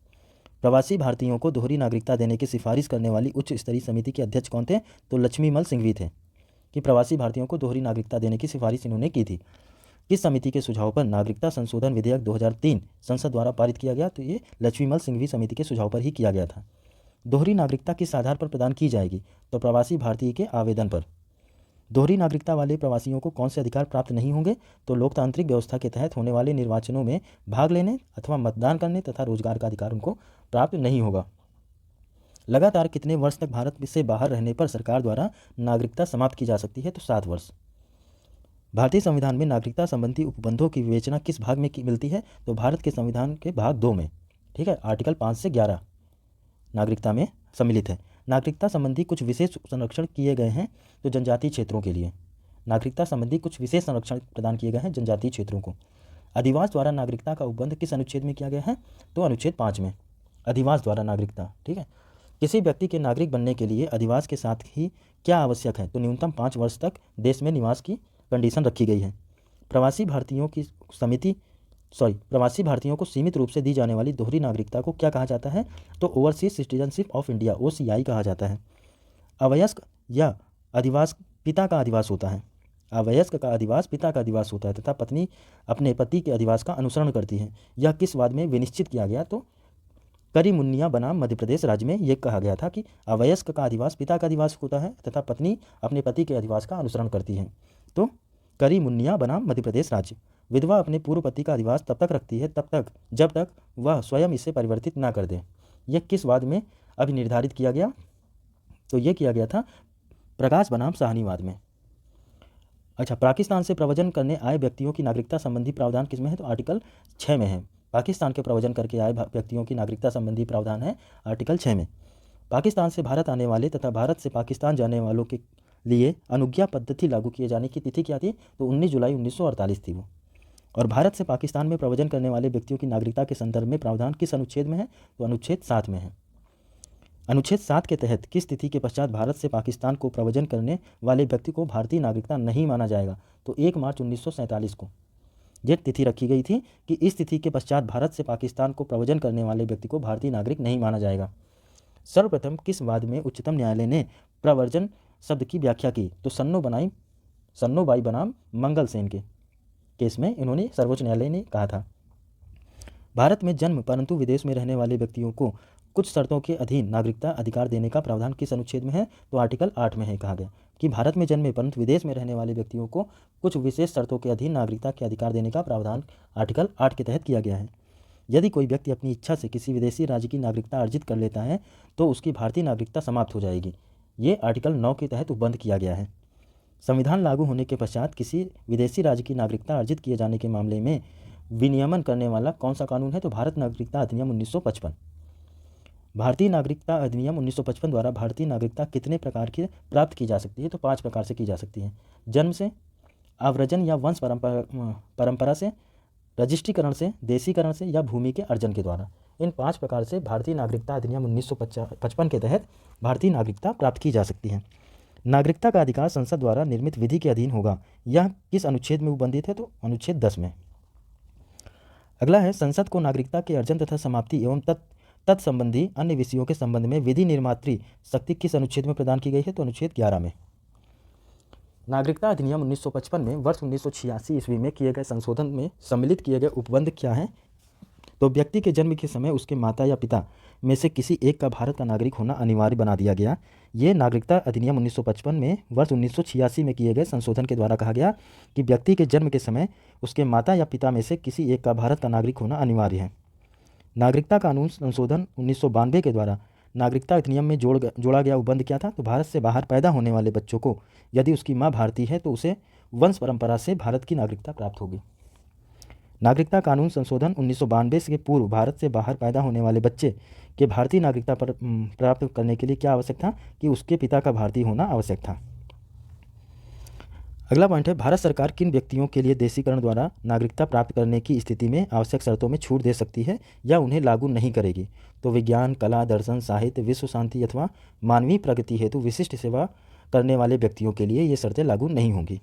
प्रवासी भारतीयों को दोहरी नागरिकता देने की सिफारिश करने वाली उच्च स्तरीय समिति के अध्यक्ष कौन थे, तो लक्ष्मीमल सिंघवी थे, कि प्रवासी भारतीयों को दोहरी नागरिकता देने की सिफारिश इन्होंने की थी। किस समिति के सुझाव पर नागरिकता संशोधन विधेयक 2003 संसद द्वारा पारित किया गया, तो ये लक्ष्मीमल सिंघवी समिति के सुझाव पर ही किया गया था। दोहरी नागरिकता किस आधार पर प्रदान की जाएगी, तो प्रवासी भारतीय के आवेदन पर। दोहरी नागरिकता वाले प्रवासियों को कौन से अधिकार प्राप्त नहीं होंगे, तो लोकतांत्रिक व्यवस्था के तहत होने वाले निर्वाचनों में भाग लेने अथवा मतदान करने तथा रोजगार का अधिकार उनको प्राप्त नहीं होगा। लगातार कितने वर्ष तक भारत से बाहर रहने पर सरकार द्वारा नागरिकता समाप्त की जा सकती है, तो 7 वर्ष। भारतीय संविधान में नागरिकता संबंधी उपबंधों की विवेचना किस भाग में मिलती है, तो भारत के संविधान के भाग 2 में। ठीक है, आर्टिकल 5 से 11 नागरिकता में सम्मिलित है। नागरिकता संबंधी कुछ विशेष संरक्षण किए गए हैं, तो जनजातीय क्षेत्रों के लिए। नागरिकता संबंधी कुछ विशेष संरक्षण प्रदान किए गए हैं जनजातीय क्षेत्रों को। अधिवास द्वारा नागरिकता का उपबंध किस अनुच्छेद में किया गया है, तो अनुच्छेद 5 में। अधिवास द्वारा नागरिकता। ठीक है, किसी व्यक्ति के नागरिक बनने के लिए अधिवास के साथ ही क्या आवश्यक है, तो न्यूनतम 5 वर्ष तक देश में निवास की कंडीशन रखी गई है। प्रवासी भारतीयों को सीमित रूप से दी जाने वाली दोहरी नागरिकता को क्या कहा जाता है, तो overseas citizenship of India, OCI कहा जाता है। अवयस्क या अधिवास पिता का अधिवास होता है। अवयस्क का अधिवास पिता का अधिवास होता है तथा पत्नी अपने पति के अधिवास का अनुसरण करती है। यह किस वाद में विनिश्चित किया गया, तो करीमुन्निया बनाम मध्य प्रदेश राज्य में यह कहा गया था कि अवयस्क का अधिवास पिता का अधिवास होता है तथा पत्नी अपने पति के अधिवास का अनुसरण करती है, तो करीमुन्निया बनाम मध्य प्रदेश राज्य। विधवा अपने पूर्व पति का अधिवास तब तक रखती है जब तक वह स्वयं इसे परिवर्तित ना कर दे। यह किस वाद में अभी निर्धारित किया गया, तो यह किया गया था प्रकाश बनाम साहनीवाद में। अच्छा, पाकिस्तान से प्रव्रजन करने आए व्यक्तियों की नागरिकता संबंधी प्रावधान किसमें है, तो आर्टिकल 6 में है। पाकिस्तान के प्रव्रजन करके आए व्यक्तियों की नागरिकता संबंधी प्रावधान है आर्टिकल 6 में। पाकिस्तान से भारत आने वाले तथा भारत से पाकिस्तान जाने वालों के लिए अनुज्ञा पद्धति लागू किए जाने की तिथि क्या थी, तो 19 जुलाई 1948 थी वो। और भारत से पाकिस्तान में प्रव्रजन करने वाले व्यक्तियों की नागरिकता के संदर्भ में प्रावधान किस अनुच्छेद में है, तो अनुच्छेद 7 में है। अनुच्छेद 7 के तहत किस तिथि के पश्चात भारत से पाकिस्तान को प्रव्रजन करने वाले व्यक्ति को भारतीय नागरिकता नहीं माना जाएगा, तो 1 मार्च 1947 को यह तिथि रखी गई थी कि इस तिथि के पश्चात भारत से पाकिस्तान को प्रव्रजन करने वाले व्यक्ति को भारतीय नागरिक नहीं माना जाएगा। सर्वप्रथम किस वाद में उच्चतम न्यायालय ने प्रव्रजन शब्द की व्याख्या की, तो सन्नोबाई बनाम मंगल सेन के केस में इन्होंने सर्वोच्च न्यायालय ने कहा था। भारत में जन्म परंतु विदेश में रहने वाले व्यक्तियों को कुछ शर्तों के अधीन नागरिकता अधिकार देने का प्रावधान किस अनुच्छेद में है, तो आर्टिकल 8 में है। कहा गया कि भारत में जन्मे परंतु विदेश में रहने वाले व्यक्तियों को कुछ विशेष शर्तों के अधीन नागरिकता के अधिकार देने का प्रावधान आर्टिकल 8 के तहत किया गया है। यदि कोई व्यक्ति अपनी इच्छा से किसी विदेशी राज्य की नागरिकता अर्जित कर लेता है तो उसकी भारतीय नागरिकता समाप्त हो जाएगी। ये आर्टिकल 9 के तहत उपबंध किया गया है। संविधान लागू होने के पश्चात किसी विदेशी राज्य की नागरिकता अर्जित किए जाने के मामले में विनियमन करने वाला कौन सा कानून है, तो भारत नागरिकता अधिनियम 1955। भारतीय नागरिकता अधिनियम 1955 द्वारा भारतीय नागरिकता कितने प्रकार की प्राप्त की जा सकती है? तो 5 प्रकार से की जा सकती है। जन्म से, आव्रजन या वंश परंपरा से, रजिस्ट्रीकरण से, देशीकरण से या भूमि के अर्जन के द्वारा। इन 5 प्रकार से भारतीय नागरिकता अधिनियम 1955 के तहत भारतीय नागरिकता प्राप्त की जा सकती है। नागरिकता का अधिकार संसद द्वारा निर्मित विधि के अधीन होगा। यह किस अनुच्छेद में उपबंधित है? तो अनुच्छेद 10 में। अगला है, संसद को नागरिकता के अर्जन तथा समाप्ति एवं तत्संबंधी अन्य विषयों के संबंध में विधि निर्मात्री शक्ति किस अनुच्छेद में प्रदान की गई है? तो अनुच्छेद 11 में। नागरिकता अधिनियम 1955 में वर्ष 1986 ईस्वी में किए गए संशोधन में सम्मिलित किए गए उपबंध क्या हैं? तो व्यक्ति के जन्म के समय उसके माता या पिता में से किसी एक का भारत का नागरिक होना अनिवार्य बना दिया गया। ये नागरिकता अधिनियम 1955 में वर्ष 1986 में किए गए संशोधन के द्वारा कहा गया कि व्यक्ति के जन्म के समय उसके माता या पिता में से किसी एक का भारत का नागरिक होना अनिवार्य है। नागरिकता कानून संशोधन 1992 के द्वारा नागरिकता अधिनियम में जोड़ा गया उपबंध क्या था? तो भारत से बाहर पैदा होने वाले बच्चों को यदि उसकी माँ भारतीय है तो उसे वंश परंपरा से भारत की नागरिकता प्राप्त होगी। नागरिकता कानून संशोधन 1992 के पूर्व भारत से बाहर पैदा होने वाले बच्चे के भारतीय नागरिकता प्राप्त करने के लिए क्या आवश्यक था? कि उसके पिता का भारतीय होना आवश्यक था। अगला पॉइंट है, भारत सरकार किन व्यक्तियों के लिए देशीकरण द्वारा नागरिकता प्राप्त करने की स्थिति में आवश्यक शर्तों में छूट दे सकती है या उन्हें लागू नहीं करेगी? तो विज्ञान, कला, दर्शन, साहित्य, विश्व शांति अथवा मानवीय प्रगति हेतु विशिष्ट सेवा करने वाले व्यक्तियों के लिए ये शर्तें लागू नहीं होंगी।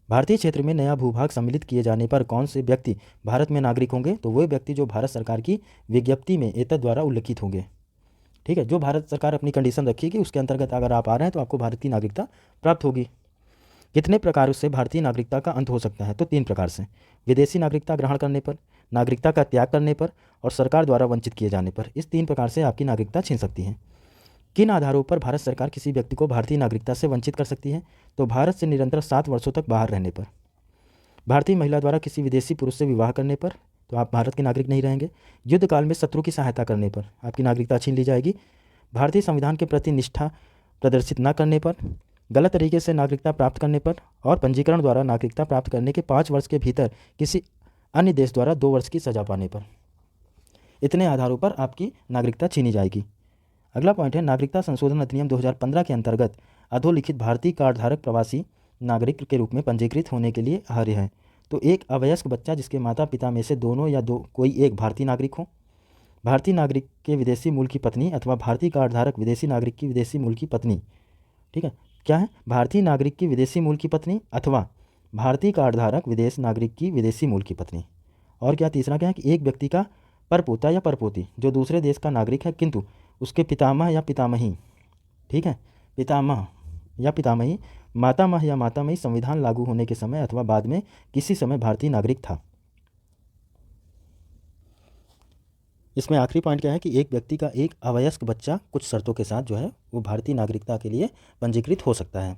भारतीय क्षेत्र में नया भूभाग सम्मिलित किए जाने पर कौन से व्यक्ति भारत में नागरिक होंगे? तो वे व्यक्ति जो भारत सरकार की विज्ञप्ति में एतद द्वारा उल्लिखित होंगे। ठीक है, जो भारत सरकार अपनी कंडीशन रखेगी उसके अंतर्गत अगर आप आ रहे हैं तो आपको भारतीय नागरिकता प्राप्त होगी। कितने प्रकारों से भारतीय नागरिकता का अंत हो सकता है? तो 3 प्रकार से, विदेशी नागरिकता ग्रहण करने पर, नागरिकता का त्याग करने पर और सरकार द्वारा वंचित किए जाने पर। इस 3 प्रकार से आपकी नागरिकता छीन सकती है। किन आधारों पर भारत सरकार किसी व्यक्ति को भारतीय नागरिकता से वंचित कर सकती है? तो भारत से निरंतर 7 वर्षों तक बाहर रहने पर, भारतीय महिला द्वारा किसी विदेशी पुरुष से विवाह करने पर तो आप भारत के नागरिक नहीं रहेंगे, युद्ध काल में शत्रु की सहायता करने पर आपकी नागरिकता छीन ली जाएगी, भारतीय संविधान के प्रति निष्ठा प्रदर्शित न करने पर, गलत तरीके से नागरिकता प्राप्त करने पर और पंजीकरण द्वारा नागरिकता प्राप्त करने के 5 वर्ष के भीतर किसी अन्य देश द्वारा 2 वर्ष की सजा पाने पर। इतने आधारों पर आपकी नागरिकता छीनी जाएगी। अगला पॉइंट है, नागरिकता संशोधन अधिनियम 2015 के अंतर्गत अधोलिखित भारतीय कार्डधारक प्रवासी नागरिक के रूप में पंजीकृत होने के लिए अर्ह है। तो एक अवयस्क बच्चा जिसके माता पिता में से दोनों या कोई एक भारतीय नागरिक हो, भारतीय नागरिक के विदेशी मूल की पत्नी अथवा भारतीय कार्डधारक विदेशी नागरिक की विदेशी मूल की पत्नी। ठीक है, क्या है? भारतीय नागरिक की विदेशी मूल की पत्नी अथवा भारतीय कार्डधारक विदेश नागरिक की विदेशी मूल की पत्नी। और क्या तीसरा क्या है कि एक व्यक्ति का परपोता या परपोती जो दूसरे देश का नागरिक है किंतु उसके पितामह या पितामही, ठीक है, पितामह या पितामही, मातामह या मातामही संविधान लागू होने के समय अथवा बाद में किसी समय भारतीय नागरिक था। इसमें आखिरी पॉइंट क्या है कि एक व्यक्ति का एक अवयस्क बच्चा कुछ शर्तों के साथ जो है वो भारतीय नागरिकता के लिए पंजीकृत हो सकता है।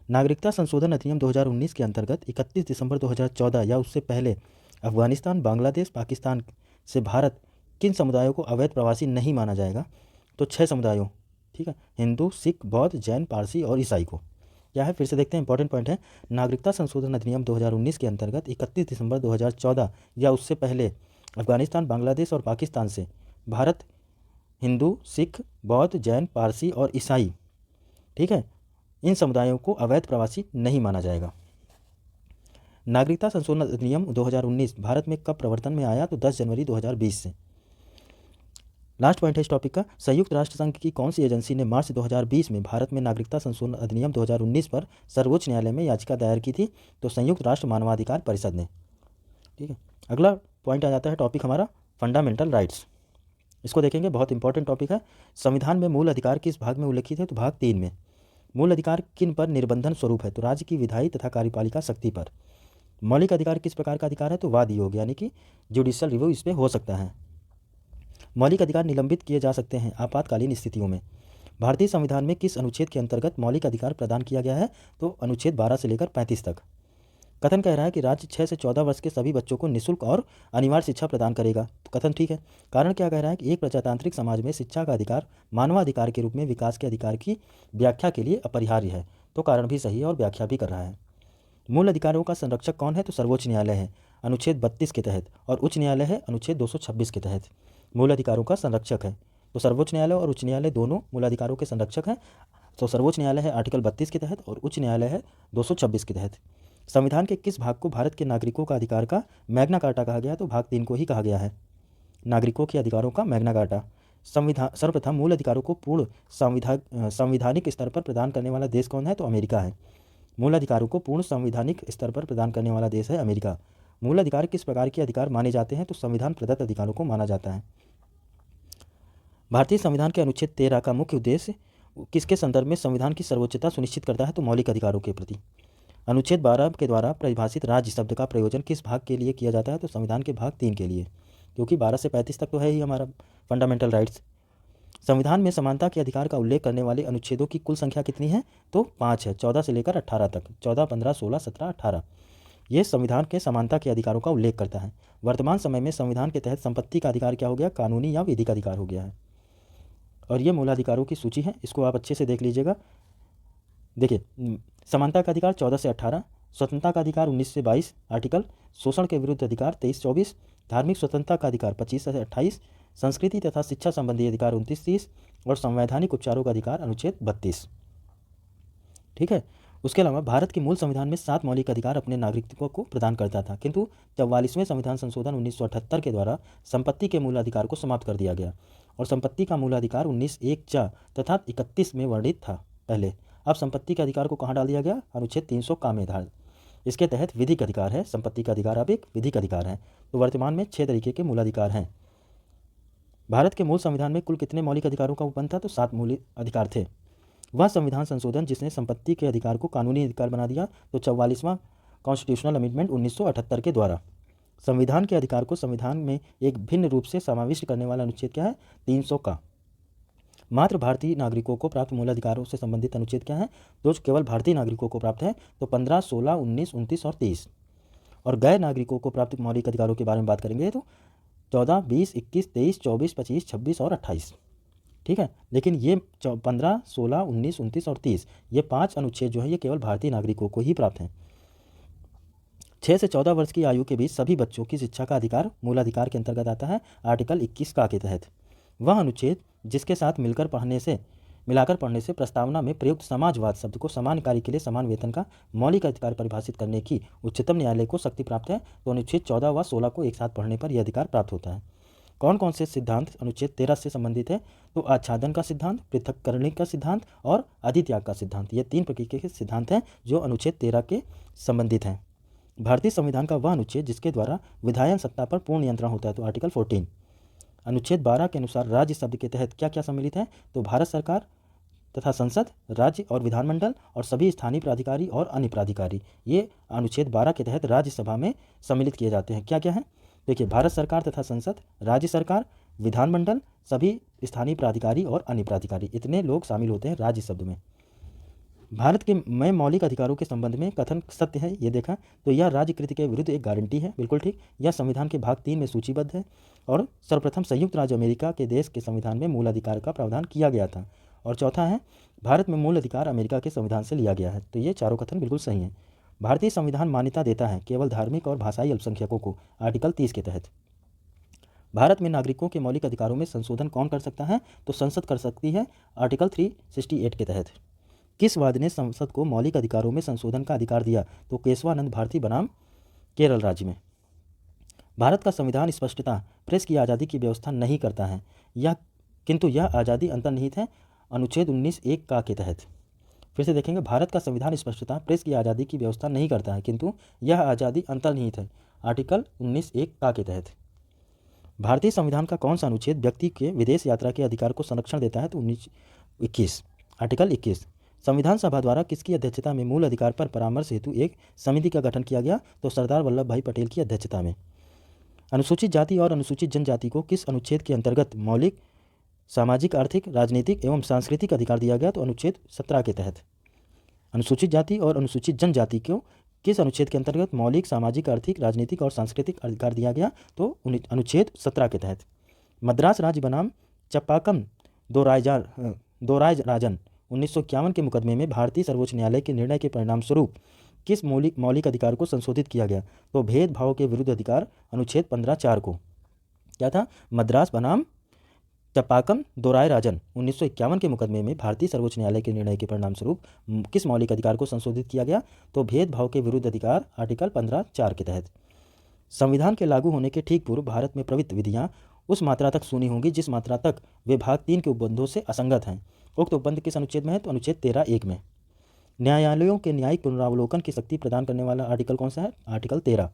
नागरिकता संशोधन अधिनियम 2019 के अंतर्गत 31 दिसंबर 2014 या उससे पहले अफगानिस्तान, बांग्लादेश, पाकिस्तान से भारत किन समुदायों को अवैध प्रवासी नहीं माना जाएगा? तो 6 समुदायों, ठीक है, हिंदू, सिख, बौद्ध, जैन, पारसी और ईसाई को। क्या है? फिर से देखते हैं, इंपॉर्टेंट पॉइंट है, नागरिकता संशोधन अधिनियम 2019 के अंतर्गत 31 दिसंबर 2014 या उससे पहले अफगानिस्तान, बांग्लादेश और पाकिस्तान से भारत हिंदू, सिख, बौद्ध, जैन, पारसी और ईसाई, ठीक है, इन समुदायों को अवैध प्रवासी नहीं माना जाएगा। नागरिकता संशोधन अधिनियम 2019 भारत में कब प्रवर्तन में आया? तो 10 जनवरी 2020 से। लास्ट पॉइंट है इस टॉपिक का, संयुक्त राष्ट्र संघ की कौन सी एजेंसी ने मार्च 2020 में भारत में नागरिकता संशोधन अधिनियम 2019 पर सर्वोच्च न्यायालय में याचिका दायर की थी? तो संयुक्त राष्ट्र मानवाधिकार परिषद ने। ठीक है, अगला पॉइंट आ जाता है टॉपिक हमारा फंडामेंटल राइट्स। इसको देखेंगे, बहुत इंपॉर्टेंट टॉपिक है। संविधान में मूल अधिकार किस भाग में उल्लिखित है? तो भाग 3 में। मूल अधिकार किन पर निर्बंधन स्वरूप है? तो राज्य की विधायी तथा कार्यपालिका शक्ति पर। मौलिक अधिकार किस प्रकार का अधिकार है? तो वाद योग, यानी कि जुडिशियल रिव्यू इस पर हो सकता है। मौलिक अधिकार निलंबित किए जा सकते हैं आपातकालीन स्थितियों में। भारतीय संविधान में किस अनुच्छेद के अंतर्गत मौलिक अधिकार प्रदान किया गया है? तो अनुच्छेद 12 से लेकर 35 तक। कथन कह रहा है कि राज्य 6 से 14 वर्ष के सभी बच्चों को निःशुल्क और अनिवार्य शिक्षा प्रदान करेगा। तो कथन ठीक है। कारण क्या कह रहा है कि एक प्रजातांत्रिक समाज में शिक्षा का अधिकार मानवाधिकार के रूप में विकास के अधिकार की व्याख्या के लिए अपरिहार्य है। तो कारण भी सही है और व्याख्या भी कर रहा है। मूल अधिकारों का संरक्षक कौन है? तो सर्वोच्च न्यायालय है अनुच्छेद 32 के तहत और उच्च न्यायालय है अनुच्छेद 226 के तहत। मूल अधिकारों का संरक्षक है। तो सर्वोच्च न्यायालय और उच्च न्यायालय दोनों मूलाधिकारों के संरक्षक हैं। तो सर्वोच्च न्यायालय है आर्टिकल 32 के तहत और उच्च न्यायालय है 226 के तहत। संविधान के किस भाग को भारत के नागरिकों का अधिकार का मैग्ना कार्टा कहा गया? तो भाग 3 को ही कहा गया है, नागरिकों के अधिकारों का मैग्ना कार्टा। संविधान सर्वप्रथम मूल अधिकारों को पूर्ण संवैधानिक स्तर पर प्रदान करने वाला देश कौन है? तो अमेरिका है। मूल अधिकारों को पूर्ण संवैधानिक स्तर पर प्रदान करने वाला देश है अमेरिका। मूल अधिकार किस प्रकार के अधिकार माने जाते हैं? तो संविधान प्रदत्त अधिकारों को माना जाता है। भारतीय संविधान के अनुच्छेद 13 का मुख्य उद्देश्य किसके संदर्भ में संविधान की सर्वोच्चता सुनिश्चित करता है? तो मौलिक अधिकारों के प्रति। अनुच्छेद 12 के द्वारा परिभाषित राज्य शब्द का प्रयोजन किस भाग के लिए किया जाता है? तो संविधान के भाग 3 के लिए, क्योंकि 12 से 35 तक तो है ही हमारा फंडामेंटल राइट्स। संविधान में समानता के अधिकार का उल्लेख करने वाले अनुच्छेदों की कुल संख्या कितनी है? तो 5 है, 14 से लेकर 18 तक। 14, 15, 16, 17, 18 ये संविधान के समानता के अधिकारों का उल्लेख करता है। वर्तमान समय में संविधान के तहत संपत्ति का अधिकार क्या हो गया? कानूनी या विधिक अधिकार हो गया है। और ये मूलाधिकारों की सूची है, इसको आप अच्छे से देख लीजिएगा। देखिए, समानता का अधिकार 14 से 18, स्वतंत्रता का अधिकार 19 से 22 आर्टिकल, शोषण के विरुद्ध अधिकार 23-24, धार्मिक स्वतंत्रता का अधिकार 25 से 28, संस्कृति तथा शिक्षा संबंधी अधिकार 29-30 और संवैधानिक उपचारों का अधिकार अनुच्छेद 32। ठीक है। उसके अलावा भारत के मूल संविधान में 7 मौलिक अधिकार अपने नागरिकों को प्रदान करता था, किंतु 44वें संविधान संशोधन 1978 के द्वारा संपत्ति के मूल अधिकार को समाप्त कर दिया गया और संपत्ति का मूल अधिकार 19(1)(चा तथा 31 में वर्णित था पहले। अब संपत्ति के अधिकार को कहाँ डाल दिया गया? अनुच्छेद 300 का में धार। इसके तहत विधिक अधिकार है, संपत्ति का अधिकार अब एक विधिक अधिकार है। तो वर्तमान में 6 तरीके के मूलाधिकार हैं। भारत के मूल संविधान में कुल कितने मौलिक अधिकारों का उपबंध था? तो 7 मौलिक अधिकार थे। वह संविधान संशोधन जिसने संपत्ति के अधिकार को कानूनी अधिकार बना दिया, तो 44वां कॉन्स्टिट्यूशनल अमेंडमेंट 1978 के द्वारा। संविधान के अधिकार को संविधान में एक भिन्न रूप से समाविष्ट करने वाला अनुच्छेद क्या है? 300 का। मात्र भारतीय नागरिकों को प्राप्त मूलाधिकारों से संबंधित अनुच्छेद क्या है? जो केवल भारतीय नागरिकों को प्राप्त है, तो 15, 16, 19, 29 और 30। और गैर नागरिकों को प्राप्त मौलिक अधिकारों के बारे में बात करेंगे तो 14, 20, 21, 23, 24, 25, 26 और 28। ठीक है। लेकिन ये 15, 16, 19, 29 और 30 ये 5 अनुच्छेद जो है ये केवल भारतीय नागरिकों को ही प्राप्त हैं। 6 से 14 वर्ष की आयु के बीच सभी बच्चों की शिक्षा का अधिकार मूलाधिकार के अंतर्गत आता है आर्टिकल 21 का के तहत। वह अनुच्छेद जिसके साथ मिलाकर पढ़ने से प्रस्तावना में प्रयुक्त समाजवाद शब्द को समान कार्य के लिए समान वेतन का मौलिक अधिकार परिभाषित करने की उच्चतम न्यायालय को शक्ति प्राप्त है, तो अनुच्छेद 14 व 16 को एक साथ पढ़ने पर यह अधिकार प्राप्त होता है। कौन कौन से सिद्धांत अनुच्छेद 13 से संबंधित है? तो आच्छादन का सिद्धांत, पृथक्करण का सिद्धांत और अधित्याग का सिद्धांत। ये 3 प्रकार के सिद्धांत हैं जो अनुच्छेद 13 के संबंधित हैं। भारतीय संविधान का वह अनुच्छेद जिसके द्वारा विधायन सत्ता पर पूर्ण नियंत्रण होता है, तो आर्टिकल 14। अनुच्छेद 12 के अनुसार राज्य शब्द के तहत क्या क्या सम्मिलित है? तो भारत सरकार तथा संसद, राज्य और विधानमंडल और सभी स्थानीय प्राधिकारी और अन्य प्राधिकारी, ये अनुच्छेद 12 के तहत राज्यसभा में सम्मिलित किए जाते हैं। क्या क्या है? देखिए, भारत सरकार तथा संसद, राज्य सरकार, विधानमंडल, सभी स्थानीय प्राधिकारी और अन्य प्राधिकारी, इतने लोग शामिल होते हैं राज्य शब्द में। भारत के में मौलिक अधिकारों के संबंध में कथन सत्य है, ये देखा तो यह राज्यकृत के विरुद्ध एक गारंटी है। बिल्कुल ठीक। यह संविधान के भाग 3 में सूचीबद्ध है और सर्वप्रथम संयुक्त राज्य अमेरिका के देश के संविधान में मूल अधिकार का प्रावधान किया गया था। और चौथा है, भारत में मूल अधिकार अमेरिका के संविधान से लिया गया है। तो ये चारों कथन बिल्कुल सही हैं। भारतीय संविधान मान्यता देता है केवल धार्मिक और भाषाई अल्पसंख्यकों को, आर्टिकल 30 के तहत। भारत में नागरिकों के मौलिक अधिकारों में संशोधन कौन कर सकता है? तो संसद कर सकती है, आर्टिकल 368 के तहत। किस वाद ने संसद को मौलिक अधिकारों में संशोधन का अधिकार दिया? तो केशवानंद भारती बनाम केरल राज्य में। भारत का संविधान स्पष्टता प्रेस की आज़ादी की व्यवस्था नहीं करता है, किंतु यह आज़ादी अंतर्निहित है अनुच्छेद 19(1) का के तहत। फिर से देखेंगे, भारत का संविधान स्पष्टता प्रेस की आज़ादी की व्यवस्था नहीं करता है, किंतु यह आज़ादी अंतर्निहित है आर्टिकल 19(1) का के तहत। भारतीय संविधान का कौन सा अनुच्छेद व्यक्ति के विदेश यात्रा के अधिकार को संरक्षण देता है? तो 21, आर्टिकल 21। संविधान सभा द्वारा किसकी अध्यक्षता में मूल अधिकार पर परामर्श हेतु एक समिति का गठन किया गया? तो सरदार वल्लभ भाई पटेल की अध्यक्षता में। अनुसूचित जाति और अनुसूचित जनजाति को किस अनुच्छेद के अंतर्गत मौलिक सामाजिक, आर्थिक, राजनीतिक एवं सांस्कृतिक अधिकार दिया गया? तो अनुच्छेद 17 के तहत। अनुसूचित जाति और अनुसूचित जनजाति को किस अनुच्छेद के अंतर्गत मौलिक सामाजिक, आर्थिक, राजनीतिक और सांस्कृतिक अधिकार दिया गया? तो अनुच्छेद 17 के तहत। मद्रास राज्य बनाम चप्पाकम दोरायराजन 1951 के मुकदमे में भारतीय सर्वोच्च न्यायालय के निर्णय के परिणाम स्वरूप किस मौलिक अधिकार को संशोधित किया गया? तो भेदभाव के विरुद्ध अधिकार अनुच्छेद 15(4) को। क्या था? मद्रास बनाम चपाकम दोराय राजन 1951 के मुकदमे में भारतीय सर्वोच्च न्यायालय के निर्णय के परिणाम स्वरूप किस मौलिक अधिकार को संशोधित किया गया? तो भेदभाव के विरुद्ध अधिकार, आर्टिकल 15(4) के तहत। संविधान के लागू होने के ठीक पूर्व भारत में प्रवृत्त विधियां उस मात्रा तक सुनी होंगी जिस मात्रा तक वे भाग 3 के उपबंधों से असंगत हैं। उक्त उपबंध किस अनुच्छेद में है? तो अनुच्छेद 13(1) में। न्यायालयों के न्यायिक पुनरावलोकन की शक्ति प्रदान करने वाला आर्टिकल कौन सा है? आर्टिकल 13।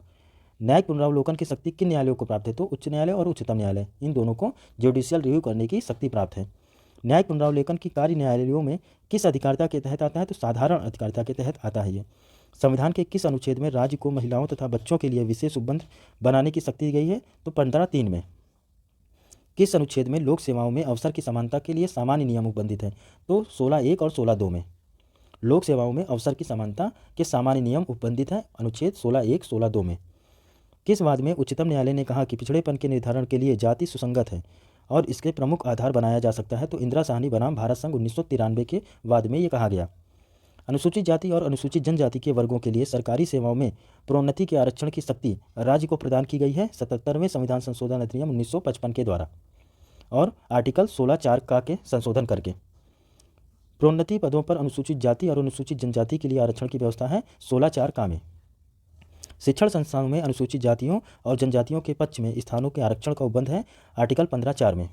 न्यायिक पुनरावलोकन की शक्ति किन न्यायालयों को प्राप्त है? तो उच्च न्यायालय और उच्चतम न्यायालय, इन दोनों को जुडिशियल रिव्यू करने की शक्ति प्राप्त है। न्यायिक पुनरावलोकन की कार्य न्यायालयों में किस अधिकारिता के तहत आता है? तो साधारण अधिकारिता के तहत आता है ये। संविधान के किस अनुच्छेद में राज्य को महिलाओं तथा बच्चों के लिए विशेष उपबंध बनाने की शक्ति दी गई है? तो 15(3) में। किस अनुच्छेद में लोक सेवाओं में अवसर की समानता के लिए सामान्य नियम उपबंधित है? तो 16(1) और 16(2) में। लोक सेवाओं में अवसर की समानता के सामान्य नियम उपबंधित है अनुच्छेद 16(1) 16(2) में। किस वाद में उच्चतम न्यायालय ने कहा कि पिछड़ेपन के निर्धारण के लिए जाति सुसंगत है और इसके प्रमुख आधार बनाया जा सकता है? तो इंदिरा साहनी बनाम भारत संघ 1993 के वाद में ये कहा गया। अनुसूचित जाति और अनुसूचित जनजाति के वर्गों के लिए सरकारी सेवाओं में प्रोन्नति के आरक्षण की शक्ति राज्य को प्रदान की गई है 77वें संविधान संशोधन अधिनियम 1955 के द्वारा और आर्टिकल 16(4) का के संशोधन करके। प्रोन्नति पदों पर अनुसूचित जाति और अनुसूचित जनजाति के लिए आरक्षण की व्यवस्था है 16(4) का में। शिक्षण संस्थानों में अनुसूचित जातियों और जनजातियों के पक्ष में स्थानों के आरक्षण का उपबंध है आर्टिकल 15(4) में।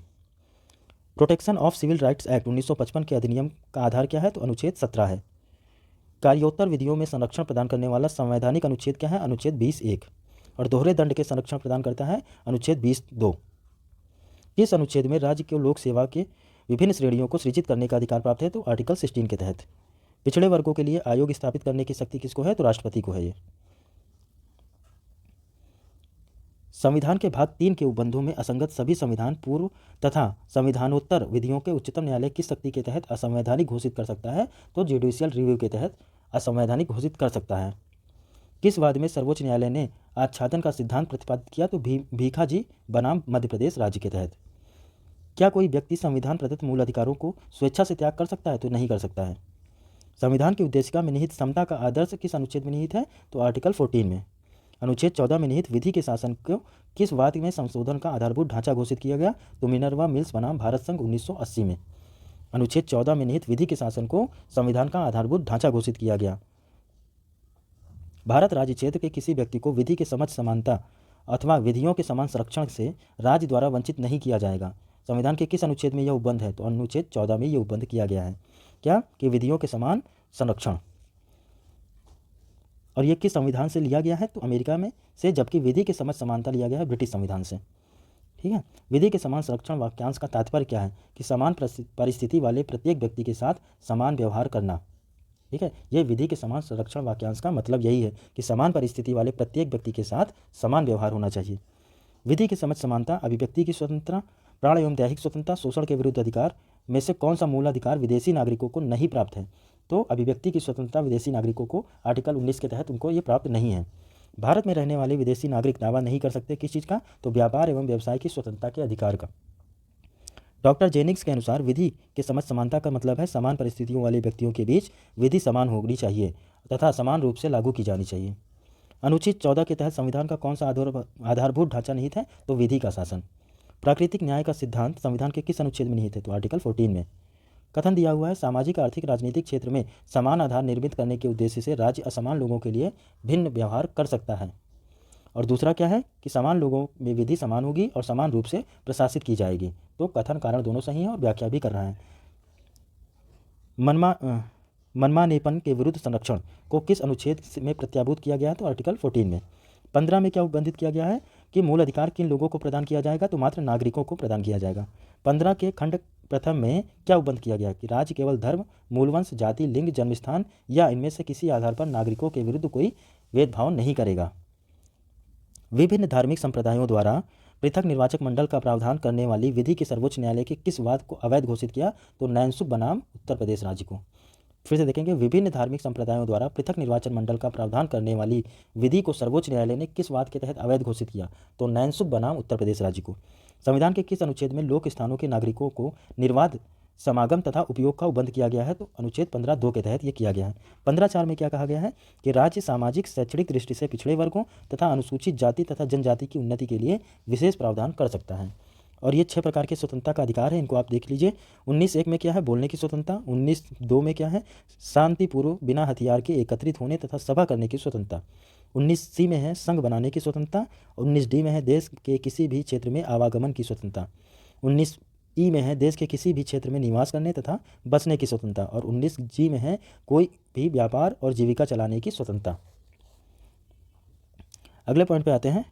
Protection of civil rights act 1955 के अधिनियम का आधार क्या है? तो अनुच्छेद 17 है। कार्योत्तर विधियों में संरक्षण प्रदान करने वाला संवैधानिक अनुच्छेद क्या है? अनुच्छेद 20(1) और दोहरे दंड के संरक्षण प्रदान करता है अनुच्छेद 20(2). किस अनुच्छेद में राज्य को लोक सेवा के विभिन्न श्रेणियों को सृजित करने का अधिकार प्राप्त है? तो आर्टिकल 16 के तहत। पिछड़े वर्गों के लिए आयोग स्थापित करने की शक्ति किसको है? तो राष्ट्रपति को है ये। संविधान के भाग 3 के उपबंधों में असंगत सभी संविधान पूर्व तथा संविधानोत्तर विधियों के उच्चतम न्यायालय किस शक्ति के तहत असंवैधानिक घोषित कर सकता है? तो जुडिशियल रिव्यू के तहत असंवैधानिक घोषित कर सकता है। किस वाद में सर्वोच्च न्यायालय ने आच्छादन का सिद्धांत प्रतिपादित किया? तो भीखाजी बनाम मध्य प्रदेश राज्य के तहत। क्या कोई व्यक्ति संविधान प्रदत्त मूल अधिकारों को स्वेच्छा से त्याग कर सकता है? तो नहीं कर सकता है। संविधान की उद्देशिका में निहित समता का आदर्श किस अनुच्छेद में निहित है? तो आर्टिकल 14 में। अनुच्छेद 14 में निहित विधि के शासन को किस वाद में संशोधन का आधारभूत ढांचा घोषित किया गया? तो मिनर्वा मिल्स बनाम भारत संघ 1980 में। अनुच्छेद 14 में निहित विधि के शासन को संविधान का आधारभूत ढांचा घोषित किया गया। भारत राज्य क्षेत्र के किसी व्यक्ति को विधि के समक्ष समानता अथवा विधियों के समान संरक्षण से राज्य द्वारा वंचित नहीं किया जाएगा। संविधान के किस अनुच्छेद में यह उपबंध है? तो अनुच्छेद 14 में यह उपबंध किया गया है। क्या कि विधियों के समान संरक्षण। और ये किस संविधान से लिया गया है? तो अमेरिका में से, जबकि विधि के समक्ष समानता लिया गया है ब्रिटिश संविधान से। ठीक है। विधि के समान संरक्षण वाक्यांश का तात्पर्य क्या है? कि समान परिस्थिति वाले प्रत्येक व्यक्ति के साथ समान व्यवहार करना। ठीक है। ये विधि के समान संरक्षण वाक्यांश का मतलब यही है कि समान परिस्थिति वाले प्रत्येक व्यक्ति के साथ समान व्यवहार होना चाहिए। विधि के समक्ष समानता, अभिव्यक्ति की स्वतंत्रता, प्राण एवं दैहिक स्वतंत्रता, शोषण के विरुद्ध अधिकार में से कौन सा मूल अधिकार विदेशी नागरिकों को नहीं प्राप्त है? तो अभिव्यक्ति की स्वतंत्रता विदेशी नागरिकों को आर्टिकल 19 के तहत उनको ये प्राप्त नहीं है। भारत में रहने वाले विदेशी नागरिक दावा नहीं कर सकते किस चीज़ का? तो व्यापार एवं व्यवसाय की स्वतंत्रता के अधिकार का। डॉक्टर जेनिंग्स के अनुसार विधि के समक्ष समानता का मतलब है समान परिस्थितियों वाले व्यक्तियों के बीच विधि समान होनी चाहिए तथा समान रूप से लागू की जानी चाहिए। अनुच्छेद 14 के तहत संविधान का कौन सा आधारभूत ढांचा निहित है? तो विधि का शासन। प्राकृतिक न्याय का सिद्धांत संविधान के किस अनुच्छेद में निहित है? तो आर्टिकल 14 में। कथन दिया हुआ है सामाजिक, आर्थिक, राजनीतिक क्षेत्र में समान आधार निर्मित करने के उद्देश्य से राज्य असमान लोगों के लिए भिन्न व्यवहार कर सकता है। और दूसरा क्या है कि समान लोगों में विधि समान होगी और समान रूप से प्रशासित की जाएगी। तो कथन कारण दोनों सही हैं और व्याख्या भी कर रहा है। मनमानेपन के विरुद्ध संरक्षण को किस अनुच्छेद में प्रत्याभूत किया गया है? तो आर्टिकल 14 में। 15 में क्या उपबंधित किया गया है कि मूल अधिकार किन लोगों को प्रदान किया जाएगा? तो मात्र नागरिकों को प्रदान किया जाएगा। 15 के खंड प्रथम में क्या उपबंध किया गया कि राज्य केवल धर्म, मूलवंश, जाति, लिंग, जन्मस्थान या इनमें से किसी आधार पर नागरिकों के विरुद्ध कोई भेदभाव नहीं करेगा। विभिन्न धार्मिक संप्रदायों द्वारा पृथक निर्वाचक मंडल का प्रावधान करने वाली विधि के सर्वोच्च न्यायालय के किस वाद को अवैध घोषित किया? तो नैनसुख बनाम उत्तर प्रदेश राज्य को। फिर से देखेंगे, विभिन्न धार्मिक संप्रदायों द्वारा पृथक निर्वाचन मंडल का प्रावधान करने वाली विधि को सर्वोच्च न्यायालय ने किस वाद के तहत अवैध घोषित किया? तो नैनसुख बनाम उत्तर प्रदेश राज्य को। संविधान के किस अनुच्छेद में लोक स्थानों के नागरिकों को निर्बाध समागम तथा उपयोग का उपबंध किया गया है? तो अनुच्छेद 15(2) के तहत ये किया गया है। 15(4) में क्या कहा गया है कि राज्य सामाजिक शैक्षणिक दृष्टि से पिछड़े वर्गों तथा अनुसूचित जाति तथा जनजाति की उन्नति के लिए विशेष प्रावधान कर सकता है। और ये 6 प्रकार के स्वतंत्रता का अधिकार है, इनको आप देख लीजिए। 19(1) में क्या है, बोलने की स्वतंत्रता। 19(2) में क्या है, शांतिपूर्वक बिना हथियार के एकत्रित होने तथा सभा करने की स्वतंत्रता। 19(c) में है संघ बनाने की स्वतंत्रता। 19(d) में है देश के किसी भी क्षेत्र में आवागमन की स्वतंत्रता। 19(e) में है देश के किसी भी क्षेत्र में निवास करने तथा बसने की स्वतंत्रता। और 19(g) में है कोई भी व्यापार और जीविका चलाने की स्वतंत्रता। अगले पॉइंट पे आते हैं।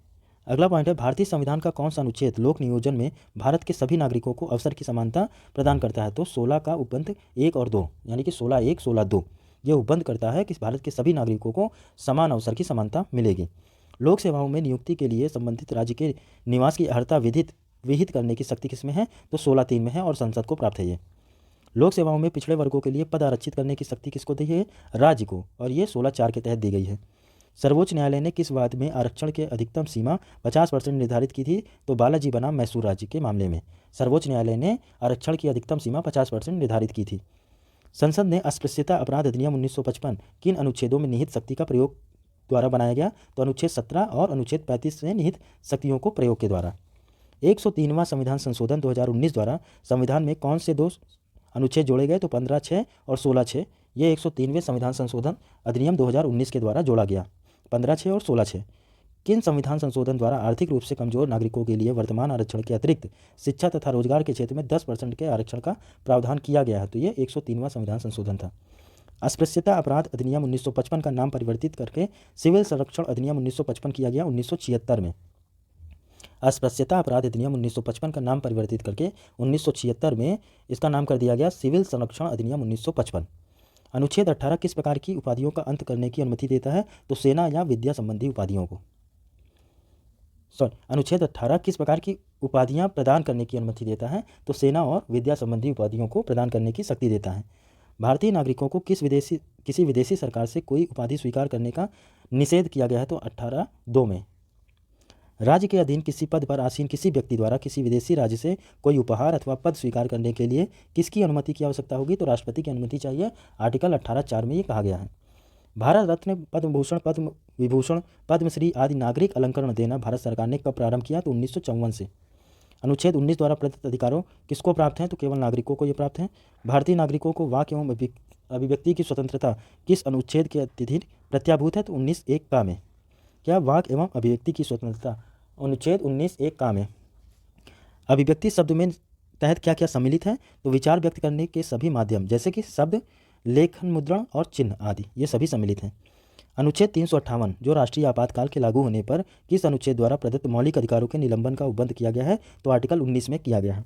अगला पॉइंट है, भारतीय संविधान का कौन सा अनुच्छेद लोक नियोजन में भारत के सभी नागरिकों को अवसर की समानता प्रदान करता है? तो 16 का उपबंध 1 और 2, यानी कि 16(1), 16(2) ये उपबंध करता है कि भारत के सभी नागरिकों को समान अवसर की समानता मिलेगी। लोक सेवाओं में नियुक्ति के लिए संबंधित राज्य के निवास की अर्हता विहित करने की शक्ति किसमें है? तो 16(3) में है और संसद को प्राप्त है ये। लोक सेवाओं में पिछड़े वर्गों के लिए पद आरक्षित करने की शक्ति किसको दी है? राज्य को, और ये 16(4) के तहत दी गई है। सर्वोच्च न्यायालय ने किस वाद में आरक्षण के अधिकतम सीमा 50% निर्धारित की थी? तो बालाजी बनाम मैसूर राज्य के मामले में सर्वोच्च न्यायालय ने आरक्षण की अधिकतम सीमा 50% निर्धारित की थी। संसद ने अस्पृश्यता अपराध अधिनियम 1955 किन अनुच्छेदों में निहित शक्ति का प्रयोग द्वारा बनाया गया? तो अनुच्छेद 17 और अनुच्छेद 35 में निहित शक्तियों को प्रयोग के द्वारा। 103वां संविधान संशोधन 2019 द्वारा संविधान में कौन से 2 अनुच्छेद जोड़े गए? तो 15(6) और 16(6). ये 103वें संविधान संशोधन अधिनियम 2019 के द्वारा जोड़ा गया, 15(6) और 16(6). किन संविधान संशोधन द्वारा आर्थिक रूप से कमजोर नागरिकों के लिए वर्तमान आरक्षण के अतिरिक्त शिक्षा तथा रोजगार के क्षेत्र में 10% के आरक्षण का प्रावधान किया गया है? तो ये 103वां संविधान संशोधन था। अस्पृश्यता अपराध अधिनियम 1955 का नाम परिवर्तित करके सिविल संरक्षण अधिनियम 1955 किया गया 1976 में। अस्पृश्यता अपराध अधिनियम 1955 का नाम परिवर्तित करके 1976 में इसका नाम कर दिया गया सिविल संरक्षण अधिनियम 1955। अनुच्छेद 18 किस प्रकार की उपाधियों का अंत करने की अनुमति देता है? तो सेना या विद्या संबंधी उपाधियों को। अनुच्छेद 18 किस प्रकार की उपाधियां प्रदान करने की अनुमति देता है? तो सेना और विद्या संबंधी उपाधियों को प्रदान करने की शक्ति देता है। भारतीय नागरिकों को किसी विदेशी सरकार से कोई उपाधि स्वीकार करने का निषेध किया गया है? तो 18(2) में। राज्य के अधीन किसी पद पर आसीन किसी व्यक्ति द्वारा किसी विदेशी राज्य से कोई उपहार अथवा पद स्वीकार करने के लिए किसकी अनुमति की आवश्यकता होगी? तो राष्ट्रपति की अनुमति चाहिए। आर्टिकल 18(4) में ये कहा गया है। भारत रत्न, पद्म भूषण, पद्म विभूषण, पद्मश्री आदि नागरिक अलंकरण देना भारत सरकार ने कब प्रारंभ किया? तो 1954 से। अनुच्छेद 19 द्वारा प्रदत्त अधिकारों किसको प्राप्त हैं? तो केवल नागरिकों को ये प्राप्त हैं। भारतीय नागरिकों को वाक एवं अभिव्यक्ति की स्वतंत्रता किस अनुच्छेद के अधीन प्रत्याभूत है? तो 19(1) का में। क्या वाक एवं अभिव्यक्ति की स्वतंत्रता अनुच्छेद 19(1) का में। अभिव्यक्ति शब्द में तहत क्या क्या सम्मिलित है? तो विचार व्यक्त करने के सभी माध्यम, जैसे कि शब्द, लेखन, मुद्रण और चिन्ह आदि, ये सभी सम्मिलित हैं। अनुच्छेद 358 जो राष्ट्रीय आपातकाल के लागू होने पर किस अनुच्छेद द्वारा प्रदत्त मौलिक अधिकारों के निलंबन का उपबंध किया गया है? तो आर्टिकल 19 में किया गया है।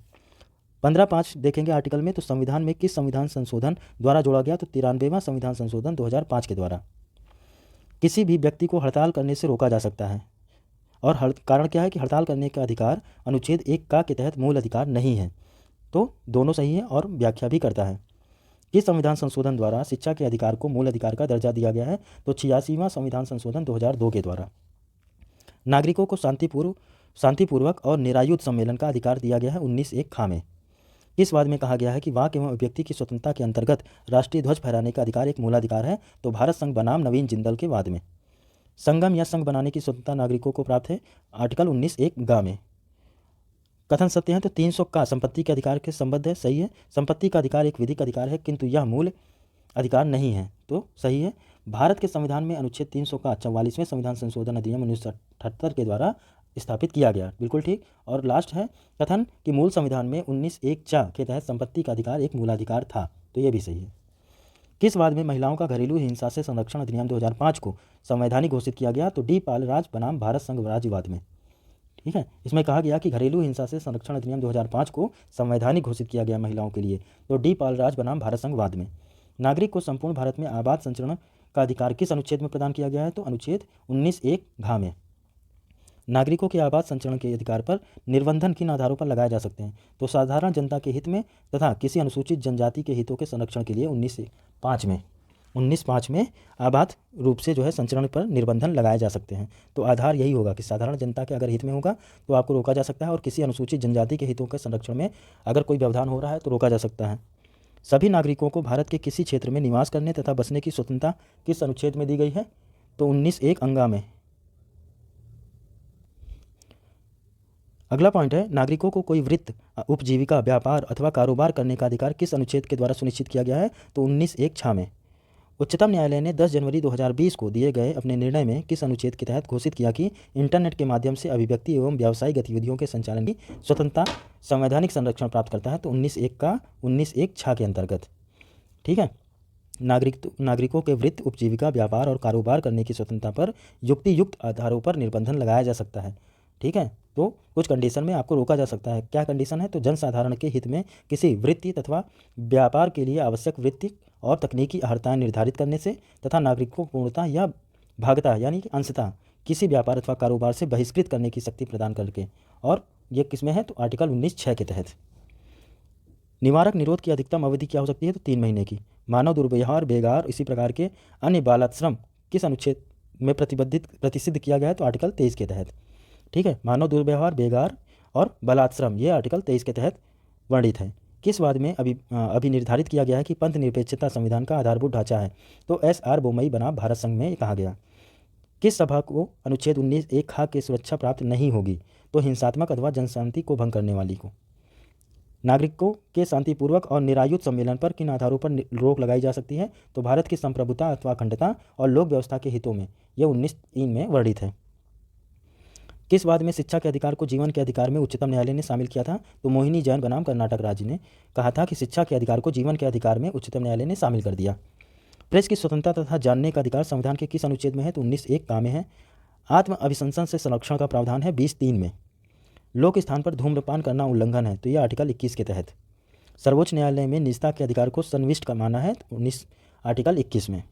15(5) देखेंगे आर्टिकल में, तो संविधान में किस संविधान संशोधन द्वारा जोड़ा गया? तो 93वां संविधान संशोधन 2005 के द्वारा। किसी भी व्यक्ति को हड़ताल करने से रोका जा सकता है, और कारण क्या है कि हड़ताल करने का अधिकार अनुच्छेद 1 का के तहत मूल अधिकार नहीं है। तो दोनों सही है और व्याख्या भी करता है। किस संविधान संशोधन द्वारा शिक्षा के अधिकार को मूल अधिकार का दर्जा दिया गया है? तो 86वां संविधान संशोधन 2002 के द्वारा। नागरिकों को शांतिपूर्वक और निरायुध सम्मेलन का अधिकार दिया गया है 19(1) खा में। किस वाद में कहा गया है कि वाक एवं अभिव्यक्ति की स्वतंत्रता के अंतर्गत राष्ट्रीय ध्वज फहराने का अधिकार एक मूलाधिकार है? तो भारत संघ बनाम नवीन जिंदल के वाद में। संगम या संघ बनाने की स्वतंत्रता नागरिकों को प्राप्त है? आर्टिकल 19(1) गा में। कथन सत्य है? तो 300 का संपत्ति के अधिकार के संबद्ध है, सही है। संपत्ति का अधिकार एक विधिक अधिकार है, किंतु यह मूल अधिकार नहीं है, तो सही है। भारत के संविधान में अनुच्छेद 300 का 44वें संविधान संशोधन अधिनियम 1978 के द्वारा स्थापित किया गया, बिल्कुल ठीक। और लास्ट है कथन कि मूल संविधान में 19(1) के तहत संपत्ति का अधिकार एक मूलाधिकार था, तो ये भी सही है। किस वाद में महिलाओं का घरेलू हिंसा से संरक्षण अधिनियम 2005 को संवैधानिक घोषित किया गया? तो डी पाल राज बनाम भारत संघ राज्यवाद में, ठीक है। इसमें कहा गया कि घरेलू हिंसा से संरक्षण अधिनियम 2005 को संवैधानिक घोषित किया गया महिलाओं के लिए, तो डी पाल राज बनाम भारत संघ वाद में। नागरिक को संपूर्ण भारत में आबाद संचरण का अधिकार किस अनुच्छेद में प्रदान किया गया है? तो अनुच्छेद 19(1) घा में। नागरिकों के आबाद संचरण के अधिकार पर निर्बंधन किन आधारों पर लगाए जा सकते हैं? तो साधारण जनता के हित में तथा किसी अनुसूचित जनजाति के हितों के संरक्षण के लिए 19(5) में आबाद रूप से जो है संचरण पर निर्बंधन लगाए जा सकते हैं। तो आधार यही होगा कि साधारण जनता के अगर हित में होगा तो आपको रोका जा सकता है, और किसी अनुसूचित जनजाति के हितों के संरक्षण में अगर कोई व्यवधान हो रहा है तो रोका जा सकता है। सभी नागरिकों को भारत के किसी क्षेत्र में निवास करने तथा बसने की स्वतंत्रता किस अनुच्छेद में दी गई है? तो 19(1) अंगा में। अगला पॉइंट है, नागरिकों को कोई वृत्ति, उपजीविका, व्यापार अथवा कारोबार करने का अधिकार किस अनुच्छेद के द्वारा सुनिश्चित किया गया है? तो 19(1)(6) में। उच्चतम न्यायालय ने 10 जनवरी 2020 को दिए गए अपने निर्णय में किस अनुच्छेद के तहत घोषित किया कि इंटरनेट के माध्यम से अभिव्यक्ति एवं व्यावसायिक गतिविधियों के संचालन की स्वतंत्रता संवैधानिक संरक्षण प्राप्त करता है? तो 19(1) के अंतर्गत। ठीक है, नागरिकों के वृत्ति, उपजीविका, व्यापार और कारोबार करने की स्वतंत्रता पर युक्तियुक्त आधारों पर निर्बंधन लगाया जा सकता है। ठीक है, तो कुछ कंडीशन में आपको रोका जा सकता है। क्या कंडीशन है? तो जनसाधारण के हित में किसी वृत्ति तथा व्यापार के लिए आवश्यक वृत्ति और तकनीकी अर्हताएं निर्धारित करने से, तथा नागरिकों को पूर्णतः या भागता यानी कि अंशतः किसी व्यापार अथवा कारोबार से बहिष्कृत करने की शक्ति प्रदान करके। और ये किसमें है? तो आर्टिकल 19(6) के तहत। निवारक निरोध की अधिकतम अवधि क्या हो सकती है? तो 3 महीने की। मानव दुर्व्यवहार, बेगार, इसी प्रकार के अन्य बालाश्रम किस अनुच्छेद में प्रतिसिद्ध किया गया है? तो आर्टिकल 23 के तहत। ठीक है, मानव दुर्व्यवहार, बेगार और बलात्श्रम ये आर्टिकल 23 के तहत वर्णित है। किस वाद में अभी निर्धारित किया गया है कि पंथ निरपेक्षता संविधान का आधारभूत ढांचा है? तो SR बोमई बनाम भारत संघ में कहा गया। किस सभा को अनुच्छेद 19(1) की सुरक्षा प्राप्त नहीं होगी? तो हिंसात्मक अथवा जनशांति को भंग करने वाली को। नागरिकों के शांतिपूर्वक और निरायुध सम्मेलन पर किन आधारों पर रोक लगाई जा सकती है? तो भारत की संप्रभुता अथवा अखंडता और लोक व्यवस्था के हितों में। यह 19(3) में वर्णित है। किस वाद में शिक्षा के अधिकार को जीवन के अधिकार में उच्चतम न्यायालय ने शामिल किया था? तो मोहिनी जैन बनाम कर्नाटक राज्य ने कहा था कि शिक्षा के अधिकार को जीवन के अधिकार में उच्चतम न्यायालय ने शामिल कर दिया। प्रेस की स्वतंत्रता तथा जानने का अधिकार संविधान के किस अनुच्छेद में है? तो 19(1) में है। आत्म अभिशंसन से संरक्षण का प्रावधान है 20(3) में। लोक स्थान पर धूम्रपान करना उल्लंघन है, तो यह आर्टिकल 21 के तहत। सर्वोच्च न्यायालय में निजता के अधिकार को संविष्ट का माना है, आर्टिकल 21 में।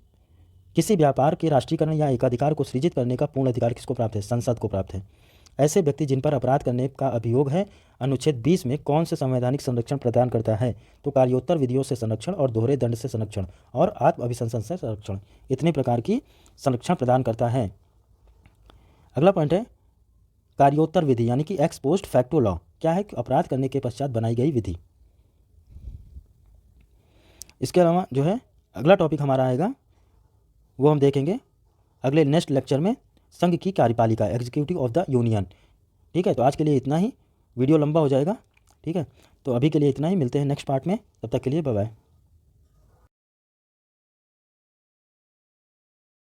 किसी व्यापार के राष्ट्रीयकरण या एकाधिकार को सृजित करने का पूर्ण अधिकार किसको प्राप्त है? संसद को प्राप्त है। ऐसे व्यक्ति जिन पर अपराध करने का अभियोग है अनुच्छेद 20 में कौन से संवैधानिक संरक्षण प्रदान करता है? तो कार्योत्तर विधियों से संरक्षण और दोहरे दंड से संरक्षण और आत्म अभिशंसन से संरक्षण, इतने प्रकार की संरक्षण प्रदान करता है। अगला पॉइंट है कार्योत्तर विधि यानी कि एक्स पोस्ट फैक्टो लॉ। क्या है? अपराध करने के पश्चात बनाई गई विधि। इसके अलावा जो है अगला टॉपिक हमारा आएगा वो हम देखेंगे अगले नेक्स्ट लेक्चर में, संघ की कार्यपालिका, एग्जीक्यूटिव ऑफ द यूनियन। ठीक है, तो आज के लिए इतना ही, वीडियो लंबा हो जाएगा। ठीक है, तो अभी के लिए इतना ही, मिलते हैं नेक्स्ट पार्ट में, तब तक के लिए बाय बाय।